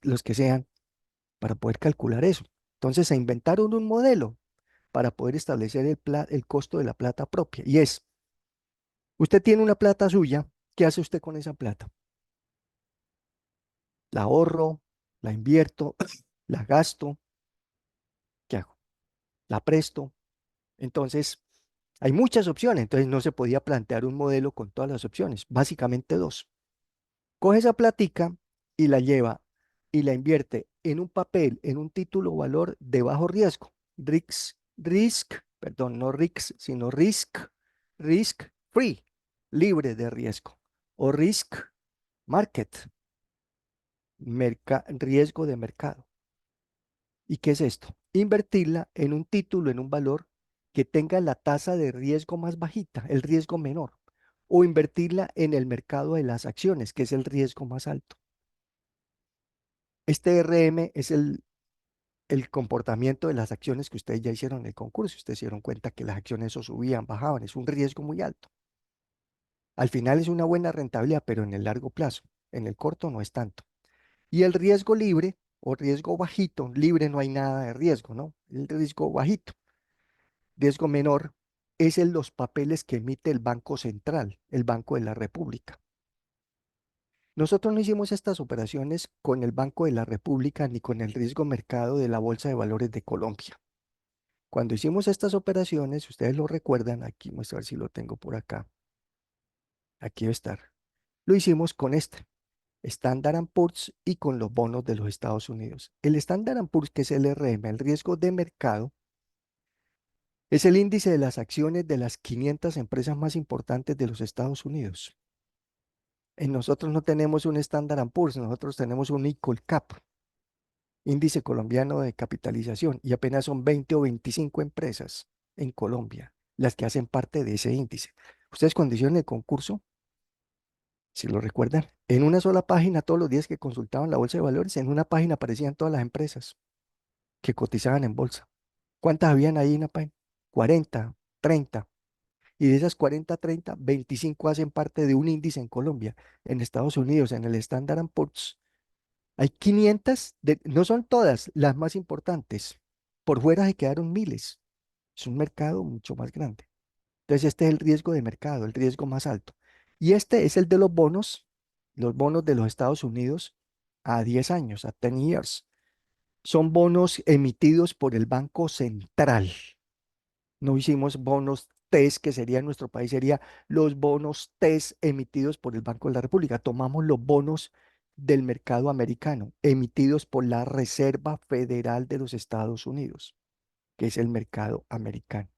los que sean, para poder calcular eso. Entonces se inventaron un modelo para poder establecer el costo de la plata propia. Y es, usted tiene una plata suya, ¿qué hace usted con esa plata? La ahorro, la invierto, la gasto, ¿qué hago? La presto. Entonces, hay muchas opciones, entonces no se podía plantear un modelo con todas las opciones, básicamente dos. Coge esa platica y la lleva y la invierte en un papel, en un título o valor de bajo riesgo. Perdón, no risk, sino risk free, libre de riesgo. O risk market, riesgo de mercado. ¿Y qué es esto? Invertirla en un título, en un valor que tenga la tasa de riesgo más bajita, el riesgo menor, o invertirla en el mercado de las acciones, que es el riesgo más alto. Este RM es el comportamiento de las acciones que ustedes ya hicieron en el concurso. Ustedes se dieron cuenta que las acciones o subían, bajaban, es un riesgo muy alto. Al final es una buena rentabilidad, pero en el largo plazo, en el corto no es tanto. Y el riesgo libre o riesgo bajito, libre no hay nada de riesgo, ¿no? El riesgo bajito, riesgo menor, es en los papeles que emite el Banco Central, el Banco de la República. Nosotros no hicimos estas operaciones con el Banco de la República ni con el riesgo mercado de la Bolsa de Valores de Colombia. Cuando hicimos estas operaciones, ustedes lo recuerdan, aquí muestra a ver si lo tengo por acá, aquí debe estar. Lo hicimos con este, Standard Poor's y con los bonos de los Estados Unidos. El Standard Poor's, que es el RM, el riesgo de mercado, es el índice de las acciones de las 500 empresas más importantes de los Estados Unidos. En nosotros no tenemos un Standard Poor's, nosotros tenemos un Colcap, índice colombiano de capitalización, y apenas son 20 o 25 empresas en Colombia las que hacen parte de ese índice. Ustedes cuando hicieron el concurso, si lo recuerdan, en una sola página, todos los días que consultaban la bolsa de valores, en una página aparecían todas las empresas que cotizaban en bolsa. ¿Cuántas habían ahí en la página? 40, 30. Y de esas 40, 30, 25 hacen parte de un índice en Colombia. En Estados Unidos, en el Standard Poor's, hay 500, no son todas las más importantes. Por fuera se quedaron miles. Es un mercado mucho más grande. Entonces, este es el riesgo de mercado, el riesgo más alto. Y este es el de los bonos de los Estados Unidos a 10 años, a 10 years. Son bonos emitidos por el Banco Central. No hicimos bonos TES, que sería en nuestro país, sería los bonos TES emitidos por el Banco de la República. Tomamos los bonos del mercado americano, emitidos por la Reserva Federal de los Estados Unidos, que es el mercado americano.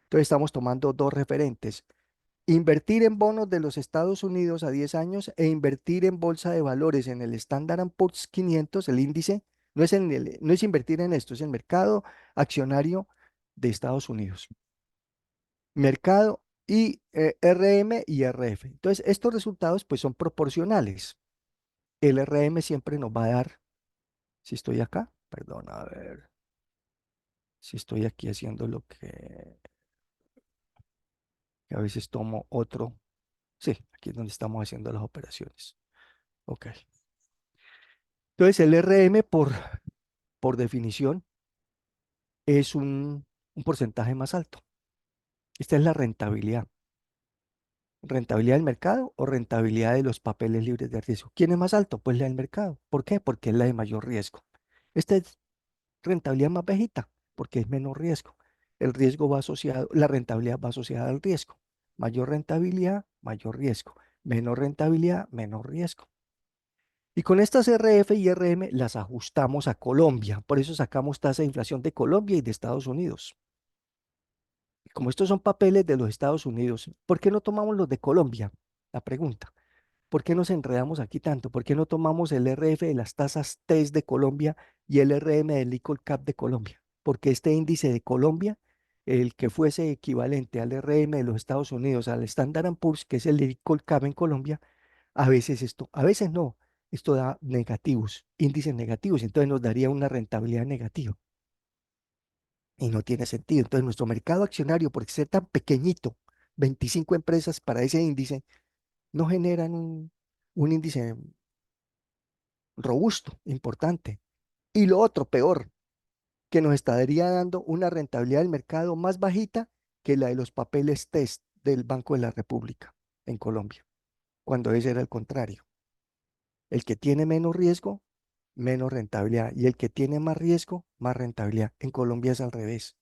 Entonces estamos tomando dos referentes: invertir en bonos de los Estados Unidos a 10 años e invertir en bolsa de valores en el Standard Poor's 500, el índice. No es invertir en esto, es el mercado accionario de Estados Unidos. Mercado y RM y RF. Entonces, estos resultados pues son proporcionales. El RM siempre nos va a dar, si estoy acá, perdón, a ver, si estoy aquí haciendo lo que a veces tomo otro. Sí, aquí es donde estamos haciendo las operaciones. Ok. Entonces, el RM por definición es un porcentaje más alto. Esta es la rentabilidad. ¿Rentabilidad del mercado o rentabilidad de los papeles libres de riesgo? ¿Quién es más alto? Pues la del mercado. ¿Por qué? Porque es la de mayor riesgo. Esta es rentabilidad más bajita porque es menos riesgo. El riesgo va asociado, la rentabilidad va asociada al riesgo. Mayor rentabilidad, mayor riesgo. Menor rentabilidad, menor riesgo. Y con estas RF y RM las ajustamos a Colombia. Por eso sacamos tasa de inflación de Colombia y de Estados Unidos. Como estos son papeles de los Estados Unidos, ¿por qué no tomamos los de Colombia? La pregunta. ¿Por qué nos enredamos aquí tanto? ¿Por qué no tomamos el RF de las tasas TES de Colombia y el RM del Cap de Colombia? Porque este índice de Colombia, el que fuese equivalente al RM de los Estados Unidos, al Standard Poor's, que es el Cap en Colombia, a veces no, esto da negativos, índices negativos, entonces nos daría una rentabilidad negativa. y no tiene sentido. Entonces, nuestro mercado accionario, por ser tan pequeñito, 25 empresas para ese índice, no generan un índice robusto, importante. Y lo otro, peor, que nos estaría dando una rentabilidad del mercado más bajita que la de los papeles test del Banco de la República en Colombia, cuando ese era el contrario. El que tiene menos riesgo, menos rentabilidad, y el que tiene más riesgo, más rentabilidad. En Colombia es al revés.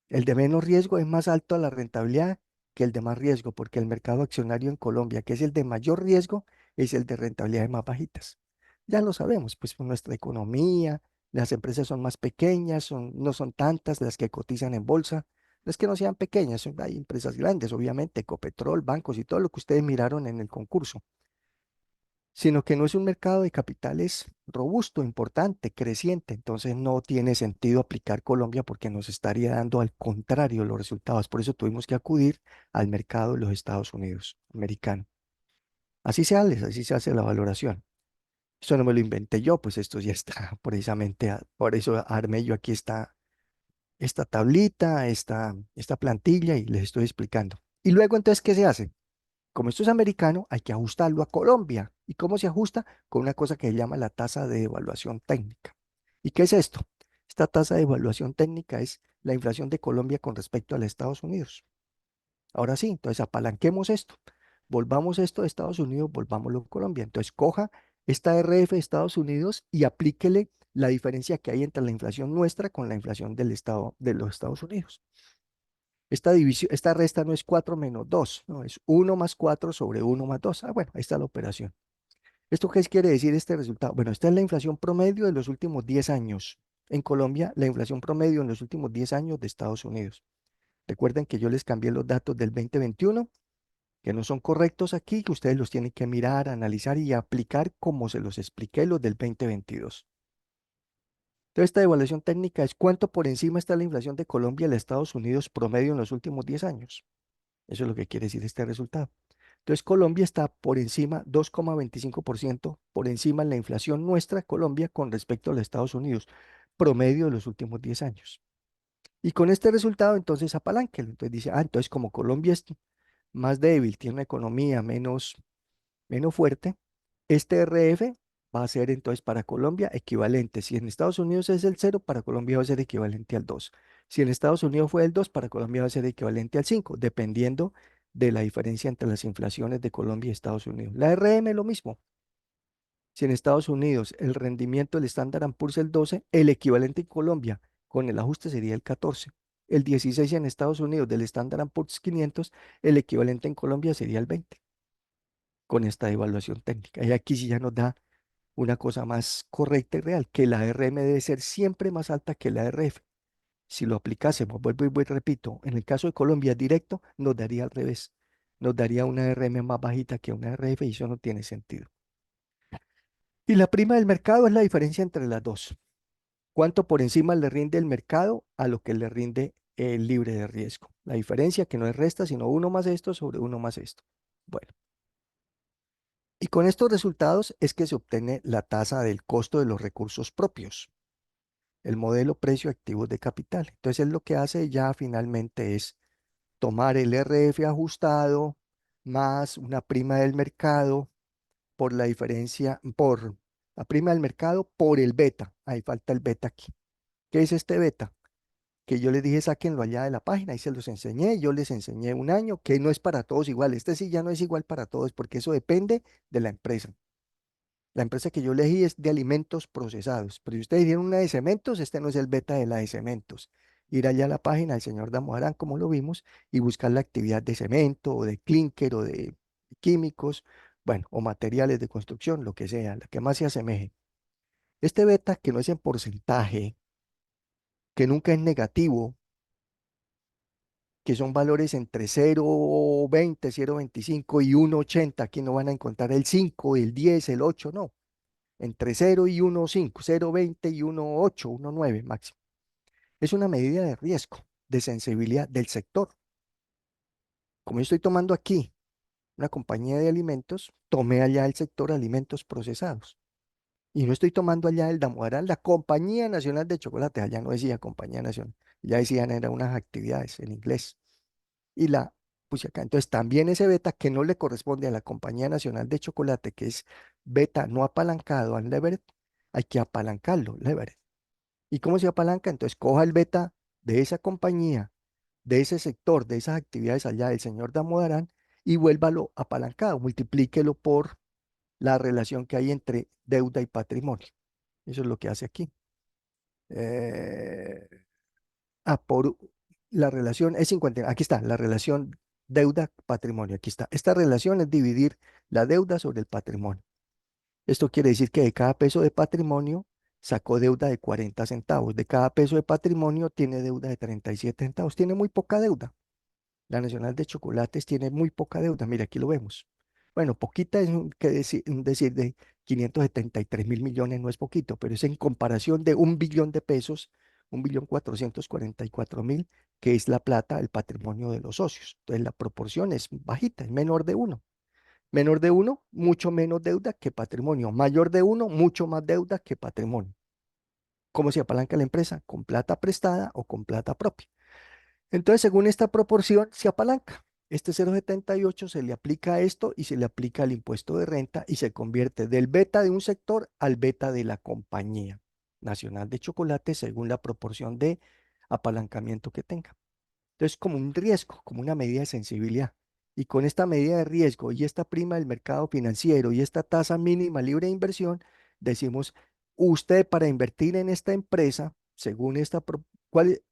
El de menos riesgo es más alto a la rentabilidad que el de más riesgo, porque el mercado accionario en Colombia, que es el de mayor riesgo, es el de rentabilidades más bajitas. Ya lo sabemos, pues por nuestra economía, las empresas son más pequeñas, no son tantas las que cotizan en bolsa. No es que no sean pequeñas, hay empresas grandes, obviamente, Ecopetrol, bancos y todo lo que ustedes miraron en el concurso, sino que no es un mercado de capitales robusto, importante, creciente. Entonces no tiene sentido aplicar Colombia porque nos estaría dando al contrario los resultados. Por eso tuvimos que acudir al mercado de los Estados Unidos americano. Así se hace la valoración. Eso no me lo inventé yo, pues esto ya está precisamente, por eso armé yo aquí esta tablita, esta plantilla y les estoy explicando. Y luego entonces, ¿qué se hace? Como esto es americano, hay que ajustarlo a Colombia. ¿Y cómo se ajusta? Con una cosa que se llama la tasa de evaluación técnica. ¿Y qué es esto? Esta tasa de evaluación técnica es la inflación de Colombia con respecto a los Estados Unidos. Ahora sí, entonces apalanquemos esto. Volvamos esto de Estados Unidos, volvámoslo a Colombia. Entonces coja esta RF de Estados Unidos y aplíquele la diferencia que hay entre la inflación nuestra con la inflación del estado, de los Estados Unidos. Esta división, esta resta no es 4 menos 2, no, es 1 más 4 sobre 1 más 2. Ah, bueno, ahí está la operación. ¿Esto qué quiere decir este resultado? Bueno, esta es la inflación promedio de los últimos 10 años. En Colombia, la inflación promedio en los últimos 10 años de Estados Unidos. Recuerden que yo les cambié los datos del 2021, que no son correctos aquí, que ustedes los tienen que mirar, analizar y aplicar como se los expliqué los del 2022. Entonces, esta evaluación técnica es cuánto por encima está la inflación de Colombia y de Estados Unidos promedio en los últimos 10 años. Eso es lo que quiere decir este resultado. Entonces, Colombia está por encima, 2,25% por encima en la inflación nuestra, Colombia, con respecto a los Estados Unidos, promedio de los últimos 10 años. Y con este resultado, entonces, apalánquelo. Entonces dice, entonces como Colombia es más débil, tiene una economía menos fuerte, este RF va a ser entonces para Colombia equivalente. Si en Estados Unidos es el 0, para Colombia va a ser equivalente al 2. Si en Estados Unidos fue el 2, para Colombia va a ser equivalente al 5, dependiendo de la diferencia entre las inflaciones de Colombia y Estados Unidos. La RM es lo mismo. Si en Estados Unidos el rendimiento del Standard Poor's es el 12, el equivalente en Colombia con el ajuste sería el 14. El 16 en Estados Unidos del Standard Poor's 500, el equivalente en Colombia sería el 20 con esta evaluación técnica. Y aquí sí ya nos da una cosa más correcta y real, que la RM debe ser siempre más alta que la RF. Si lo aplicásemos, repito, en el caso de Colombia directo, nos daría al revés. Nos daría una RM más bajita que una RF y eso no tiene sentido. Y la prima del mercado es la diferencia entre las dos. ¿Cuánto por encima le rinde el mercado a lo que le rinde el libre de riesgo? La diferencia que no es resta, sino 1 más esto sobre 1 más esto. Bueno, y con estos resultados es que se obtiene la tasa del costo de los recursos propios, el modelo precio activos de capital. Entonces, él lo que hace ya finalmente es tomar el RF ajustado más una prima del mercado por la diferencia, por la prima del mercado por el beta. Ahí falta el beta aquí. ¿Qué es este beta? Que yo les dije, sáquenlo allá de la página y se los enseñé. Yo les enseñé un año que no es para todos igual. Este sí ya no es igual para todos porque eso depende de la empresa. La empresa que yo elegí es de alimentos procesados, pero si ustedes hicieron una de cementos, este no es el beta de la de cementos. Ir allá a la página del señor Damodarán, como lo vimos, y buscar la actividad de cemento o de clínker o de químicos, bueno, o materiales de construcción, lo que sea, la que más se asemeje. Este beta, que no es en porcentaje, que nunca es negativo, que son valores entre 0,20, 0,25 y 1,80, aquí no van a encontrar el 5, el 10, el 8, no. Entre 0 y 1,5, 0,20 y 1,8, 1,9 máximo. Es una medida de riesgo, de sensibilidad del sector. Como yo estoy tomando aquí una compañía de alimentos, tomé allá el sector alimentos procesados. Y no estoy tomando allá el Damodarán, la Compañía Nacional de Chocolate, allá no decía Compañía Nacional, ya decían eran unas actividades en inglés. Y la puse acá. Entonces también ese beta que no le corresponde a la Compañía Nacional de Chocolate, que es beta no apalancado al leverage, hay que apalancarlo, leverage. ¿Y cómo se apalanca? Entonces coja el beta de esa compañía, de ese sector, de esas actividades allá del señor Damodarán y vuélvalo apalancado, multiplíquelo por la relación que hay entre deuda y patrimonio. Eso es lo que hace aquí. Eh, por la relación es 50. Aquí está, la relación deuda-patrimonio. Aquí está. Esta relación es dividir la deuda sobre el patrimonio. Esto quiere decir que de cada peso de patrimonio sacó deuda de 40 centavos. De cada peso de patrimonio tiene deuda de 37 centavos. Tiene muy poca deuda. La Nacional de Chocolates tiene muy poca deuda. Mira, aquí lo vemos. Bueno, poquita es un decir de 573.000 millones, no es poquito, pero es en comparación de 1 billón de pesos, 1.444.000, que es la plata, el patrimonio de los socios. Entonces la proporción es bajita, es menor de uno. Menor de uno, mucho menos deuda que patrimonio. Mayor de uno, mucho más deuda que patrimonio. ¿Cómo se apalanca la empresa? Con plata prestada o con plata propia. Entonces, según esta proporción, se apalanca. Este 0,78 se le aplica a esto y se le aplica al impuesto de renta y se convierte del beta de un sector al beta de la Compañía Nacional de Chocolate según la proporción de apalancamiento que tenga. Entonces, como un riesgo, como una medida de sensibilidad. Y con esta medida de riesgo y esta prima del mercado financiero y esta tasa mínima libre de inversión, decimos, usted para invertir en esta empresa, según esta, ¿cuál,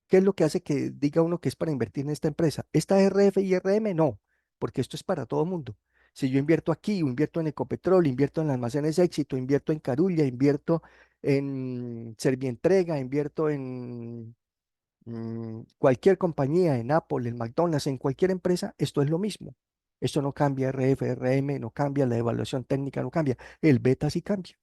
qué es lo que hace que diga uno que es para invertir en esta empresa? ¿Esta RF y RM? No, porque esto es para todo mundo. Si yo invierto aquí, o invierto en Ecopetrol, invierto en Almacenes Éxito, invierto en Carulla, invierto en Servientrega, invierto en cualquier compañía, en Apple, en McDonald's, en cualquier empresa, esto es lo mismo. Esto no cambia, RF, RM, no cambia, la evaluación técnica no cambia. El beta sí cambia,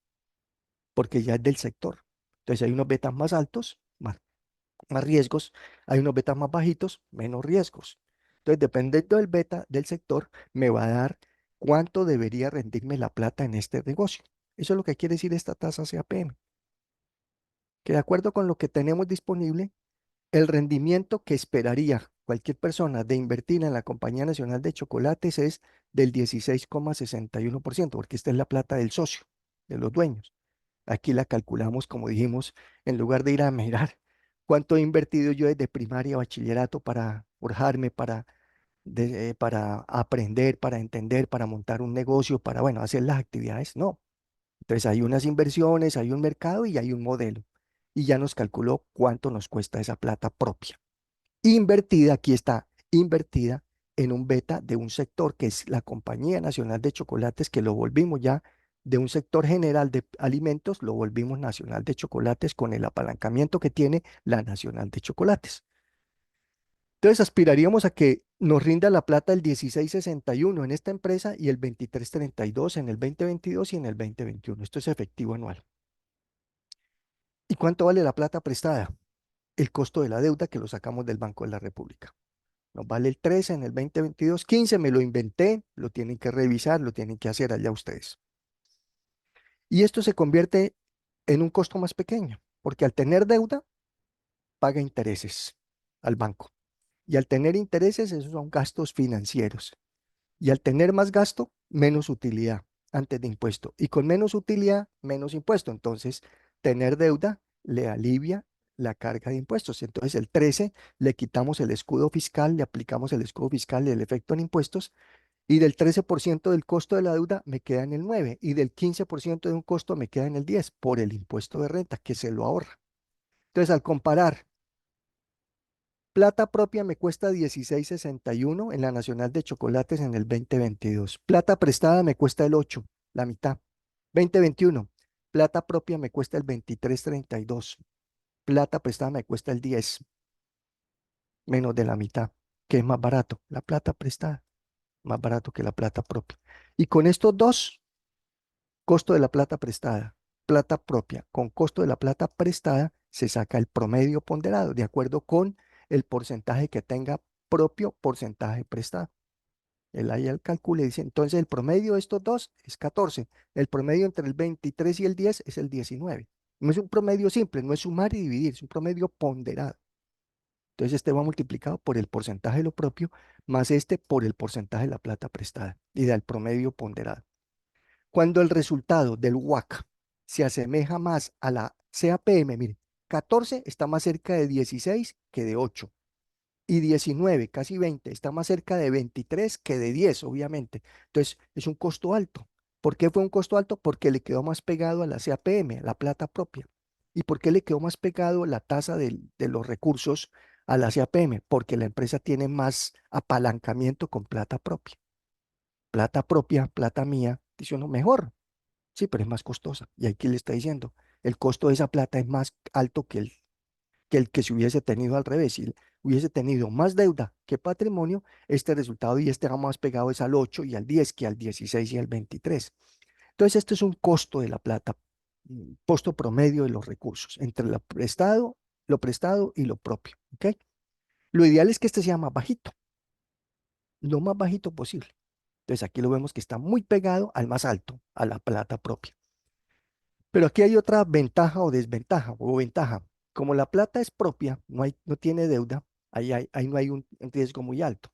porque ya es del sector. Entonces hay unos betas más altos, más riesgos, hay unos betas más bajitos, menos riesgos. Entonces, dependiendo del beta del sector, me va a dar cuánto debería rendirme la plata en este negocio. Eso es lo que quiere decir esta tasa CAPM, que de acuerdo con lo que tenemos disponible, el rendimiento que esperaría cualquier persona de invertir en la Compañía Nacional de Chocolates es del 16,61%, porque esta es la plata del socio, de los dueños. Aquí la calculamos, como dijimos, en lugar de ir a mirar cuánto he invertido yo desde primaria, bachillerato para forjarme, para aprender, para entender, para montar un negocio, para, bueno, hacer las actividades. No. Entonces hay unas inversiones, hay un mercado y hay un modelo. Y ya nos calculó cuánto nos cuesta esa plata propia invertida, aquí está, invertida en un beta de un sector que es la Compañía Nacional de Chocolates, que lo volvimos ya de un sector general de alimentos, lo volvimos Nacional de Chocolates con el apalancamiento que tiene la Nacional de Chocolates. Entonces aspiraríamos a que nos rinda la plata el 16,61 en esta empresa y el 23,32 en el 2022 y en el 2021. Esto es efectivo anual. ¿Y cuánto vale la plata prestada? El costo de la deuda que lo sacamos del Banco de la República. Nos vale el 13 en el 2022, 15 me lo inventé, lo tienen que revisar, lo tienen que hacer allá ustedes. Y esto se convierte en un costo más pequeño, porque al tener deuda, paga intereses al banco. Y al tener intereses, esos son gastos financieros. Y al tener más gasto, menos utilidad antes de impuesto. Y con menos utilidad, menos impuesto. Entonces, tener deuda le alivia la carga de impuestos. Entonces, el 13 le quitamos el escudo fiscal, le aplicamos el escudo fiscal y el efecto en impuestos. Y del 13% del costo de la deuda me queda en el 9. Y del 15% de un costo me queda en el 10 por el impuesto de renta que se lo ahorra. Entonces, al comparar plata propia me cuesta 16,61 en la Nacional de Chocolates en el 2022. Plata prestada me cuesta el 8, la mitad. 2021. Plata propia me cuesta el 23,32. Plata prestada me cuesta el 10, menos de la mitad, que es más barato. La plata prestada, más barato que la plata propia. Y con estos dos, costo de la plata prestada, plata propia, con costo de la plata prestada, se saca el promedio ponderado, de acuerdo con el porcentaje que tenga propio porcentaje prestado. Él ahí él calcula y dice, entonces el promedio de estos dos es 14. El promedio entre el 23 y el 10 es el 19. No es un promedio simple, no es sumar y dividir, es un promedio ponderado. Entonces este va multiplicado por el porcentaje de lo propio más este por el porcentaje de la plata prestada y da el promedio ponderado. Cuando el resultado del WAC se asemeja más a la CAPM, mire, 14 está más cerca de 16 que de 8 y 19, casi 20, está más cerca de 23 que de 10, obviamente. Entonces, es un costo alto. ¿Por qué fue un costo alto? Porque le quedó más pegado a la CAPM, la plata propia. ¿Y por qué le quedó más pegado la tasa de los recursos a la CAPM? Porque la empresa tiene más apalancamiento con plata propia. Plata propia, plata mía, dice uno, mejor. Sí, pero es más costosa. Y aquí le está diciendo, el costo de esa plata es más alto que el que se hubiese tenido al revés. Si hubiese tenido más deuda que patrimonio, este resultado y este va más pegado es al 8 y al 10 que al 16 y al 23. Entonces, esto es un costo de la plata, costo promedio de los recursos entre lo prestado y lo propio. ¿Ok? Lo ideal es que este sea más bajito, lo más bajito posible. Entonces, aquí lo vemos que está muy pegado al más alto, a la plata propia. Pero aquí hay otra ventaja o desventaja o ventaja. Como la plata es propia, no tiene deuda, ahí no hay un riesgo muy alto,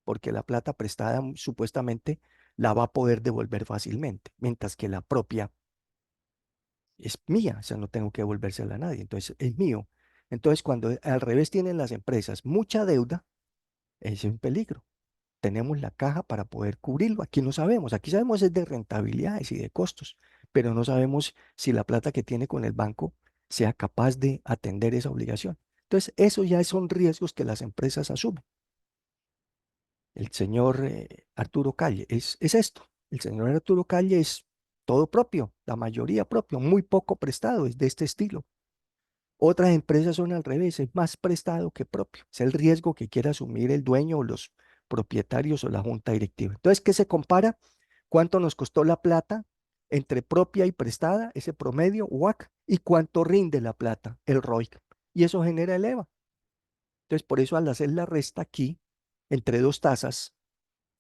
porque la plata prestada supuestamente la va a poder devolver fácilmente, mientras que la propia es mía, o sea, no tengo que devolvérsela a nadie, entonces es mío. Entonces, cuando al revés tienen las empresas mucha deuda, ese es un peligro. Tenemos la caja para poder cubrirlo. Aquí no sabemos, aquí sabemos es de rentabilidades y de costos, pero no sabemos si la plata que tiene con el banco sea capaz de atender esa obligación. Entonces, eso ya son riesgos que las empresas asumen. El señor Arturo Calle es esto. El señor Arturo Calle es todo propio, la mayoría propio, muy poco prestado, es de este estilo. Otras empresas son al revés, es más prestado que propio. Es el riesgo que quiere asumir el dueño o los propietarios o la junta directiva. Entonces, ¿qué se compara? ¿Cuánto nos costó la plata entre propia y prestada, ese promedio, WAC, y cuánto rinde la plata, el ROIC? Y eso genera el EVA. Entonces, por eso al hacer la resta aquí, entre dos tasas,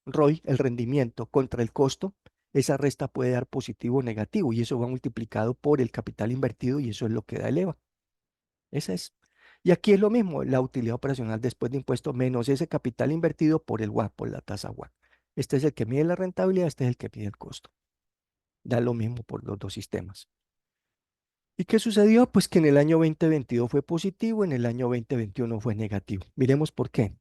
ROI, el rendimiento contra el costo, esa resta puede dar positivo o negativo y eso va multiplicado por el capital invertido y eso es lo que da el EVA. Esa es. Y aquí es lo mismo, la utilidad operacional después de impuestos menos ese capital invertido por el WAC, por la tasa WAC. Este es el que mide la rentabilidad, este es el que mide el costo. Da lo mismo por los dos sistemas. ¿Y qué sucedió? Pues que en el año 2022 fue positivo, en el año 2021 fue negativo. Miremos por qué.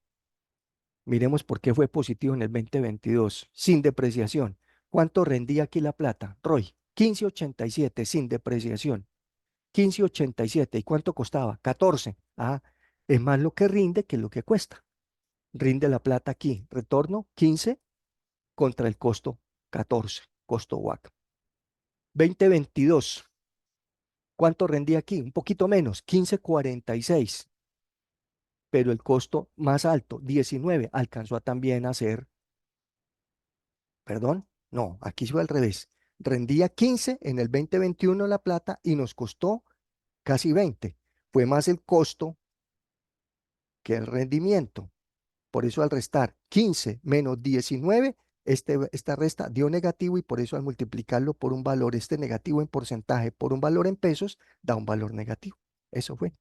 Miremos por qué fue positivo en el 2022, sin depreciación. ¿Cuánto rendía aquí la plata? ROI, 15.87 sin depreciación. 15.87. ¿Y cuánto costaba? 14. Ah, es más lo que rinde que lo que cuesta. Rinde la plata aquí. Retorno 15 contra el costo 14. Costo WAC. 2022. ¿Cuánto rendía aquí? Un poquito menos, 15.46. Pero el costo más alto, 19, alcanzó a también a ser, perdón, no, aquí fue al revés. Rendía 15 en el 2021 la plata y nos costó casi 20. Fue más el costo que el rendimiento. Por eso al restar 15 menos 19, esta resta dio negativo y por eso al multiplicarlo por un valor, este negativo en porcentaje por un valor en pesos, da un valor negativo. Eso fue.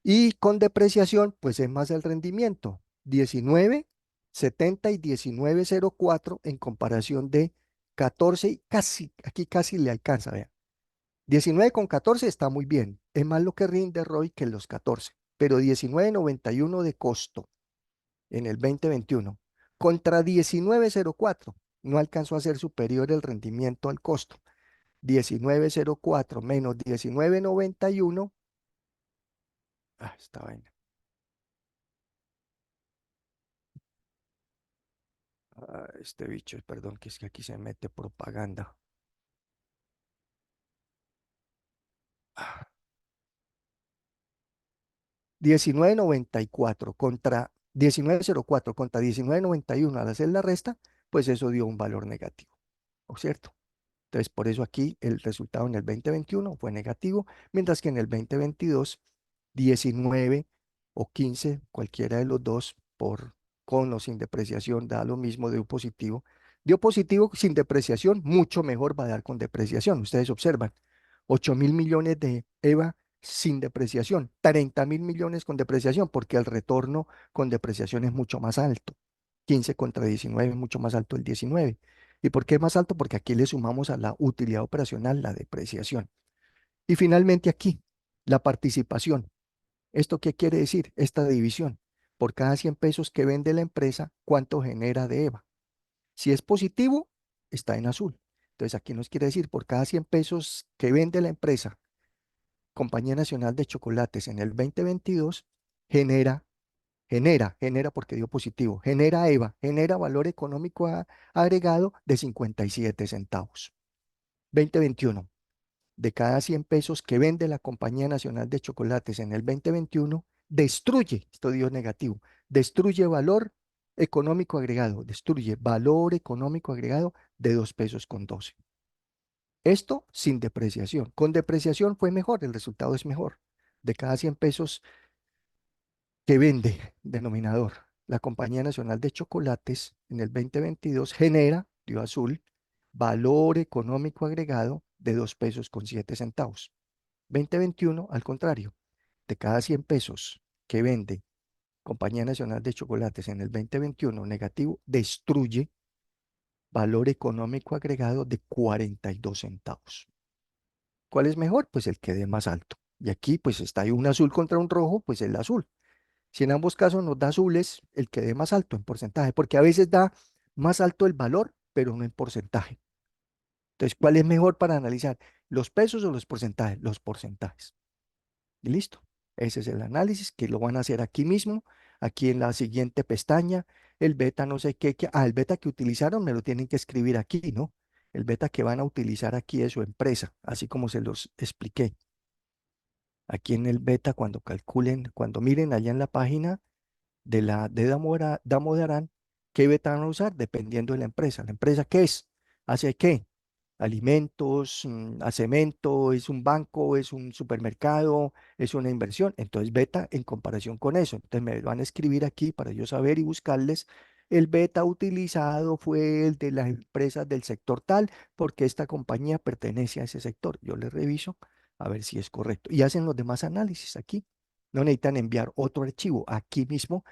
Y con depreciación, pues es más el rendimiento. 19.70 y 19.04 en comparación de 14 y casi, aquí casi le alcanza, vea. 19 con 14 está muy bien. Es más lo que rinde ROI que los 14, pero 19.91 de costo en el 2021 contra 19.04. No alcanzó a ser superior el rendimiento al costo. 19.04 menos 19.91. Ah, esta vaina. Ah, este bicho, perdón, que es que aquí se mete propaganda. Ah, 19.94 contra 19.04 contra 19.91 al hacer la resta, pues eso dio un valor negativo, ¿o cierto? Entonces, por eso aquí el resultado en el 2021 fue negativo, mientras que en el 2022, 19 o 15, cualquiera de los dos, por con o sin depreciación da lo mismo, dio positivo. Dio positivo sin depreciación, mucho mejor va a dar con depreciación. Ustedes observan, 8.000 millones de EVA sin depreciación, 30.000 millones con depreciación, porque el retorno con depreciación es mucho más alto. 15 contra 19 es mucho más alto el 19. ¿Y por qué es más alto? Porque aquí le sumamos a la utilidad operacional la depreciación. Y finalmente aquí, la participación. ¿Esto qué quiere decir? Esta división. Por cada 100 pesos que vende la empresa, ¿cuánto genera de EVA? Si es positivo, está en azul. Entonces aquí nos quiere decir, por cada 100 pesos que vende la empresa, Compañía Nacional de Chocolates en el 2022, genera, genera porque dio positivo, genera EVA, genera valor económico agregado de 57 centavos. 2021, de cada 100 pesos que vende la Compañía Nacional de Chocolates en el 2021, destruye, esto dio negativo, destruye valor económico agregado, destruye valor económico agregado de 2 pesos con 12. Esto sin depreciación. Con depreciación fue mejor, el resultado es mejor. De cada 100 pesos que vende, denominador, la Compañía Nacional de Chocolates en el 2022 genera, dio azul, valor económico agregado de 2 pesos con 7 centavos. 2021, al contrario, de cada 100 pesos que vende Compañía Nacional de Chocolates en el 2021 negativo, destruye valor económico agregado de 42 centavos. ¿Cuál es mejor? Pues el que dé más alto. Y aquí pues está ahí un azul contra un rojo, pues el azul. Si en ambos casos nos da azules, el que dé más alto en porcentaje, porque a veces da más alto el valor, pero no en porcentaje. Entonces, ¿cuál es mejor para analizar? ¿Los pesos o los porcentajes? Los porcentajes. Y listo. Ese es el análisis que lo van a hacer aquí mismo, aquí en la siguiente pestaña. El beta no sé qué, el beta que utilizaron me lo tienen que escribir aquí, ¿no? El beta que van a utilizar aquí es su empresa, así como se los expliqué. Aquí en el beta, cuando calculen, cuando miren allá en la página de la de Damodaran, ¿qué beta van a usar? Dependiendo de la empresa. ¿La empresa qué es? ¿Hace qué? Alimentos, a cemento, es un banco, es un supermercado, es una inversión. Entonces, beta en comparación con eso. Entonces, me van a escribir aquí para yo saber y buscarles. El beta utilizado fue el de las empresas del sector tal, porque esta compañía pertenece a ese sector. Yo les reviso a ver si es correcto. Y hacen los demás análisis aquí. No necesitan enviar otro archivo. Aquí mismo,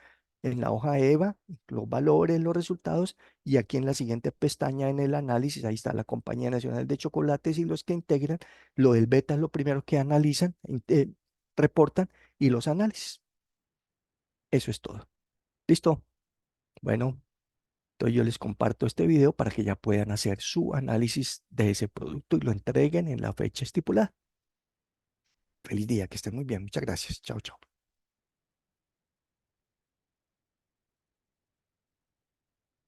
en la hoja EVA, los valores, los resultados y aquí en la siguiente pestaña en el análisis, ahí está la Compañía Nacional de Chocolates y los que integran. Lo del beta es lo primero que analizan, reportan y los análisis. Eso es todo. ¿Listo? Bueno, entonces yo les comparto este video para que ya puedan hacer su análisis de ese producto y lo entreguen en la fecha estipulada. Feliz día, que estén muy bien. Muchas gracias. Chao, chao.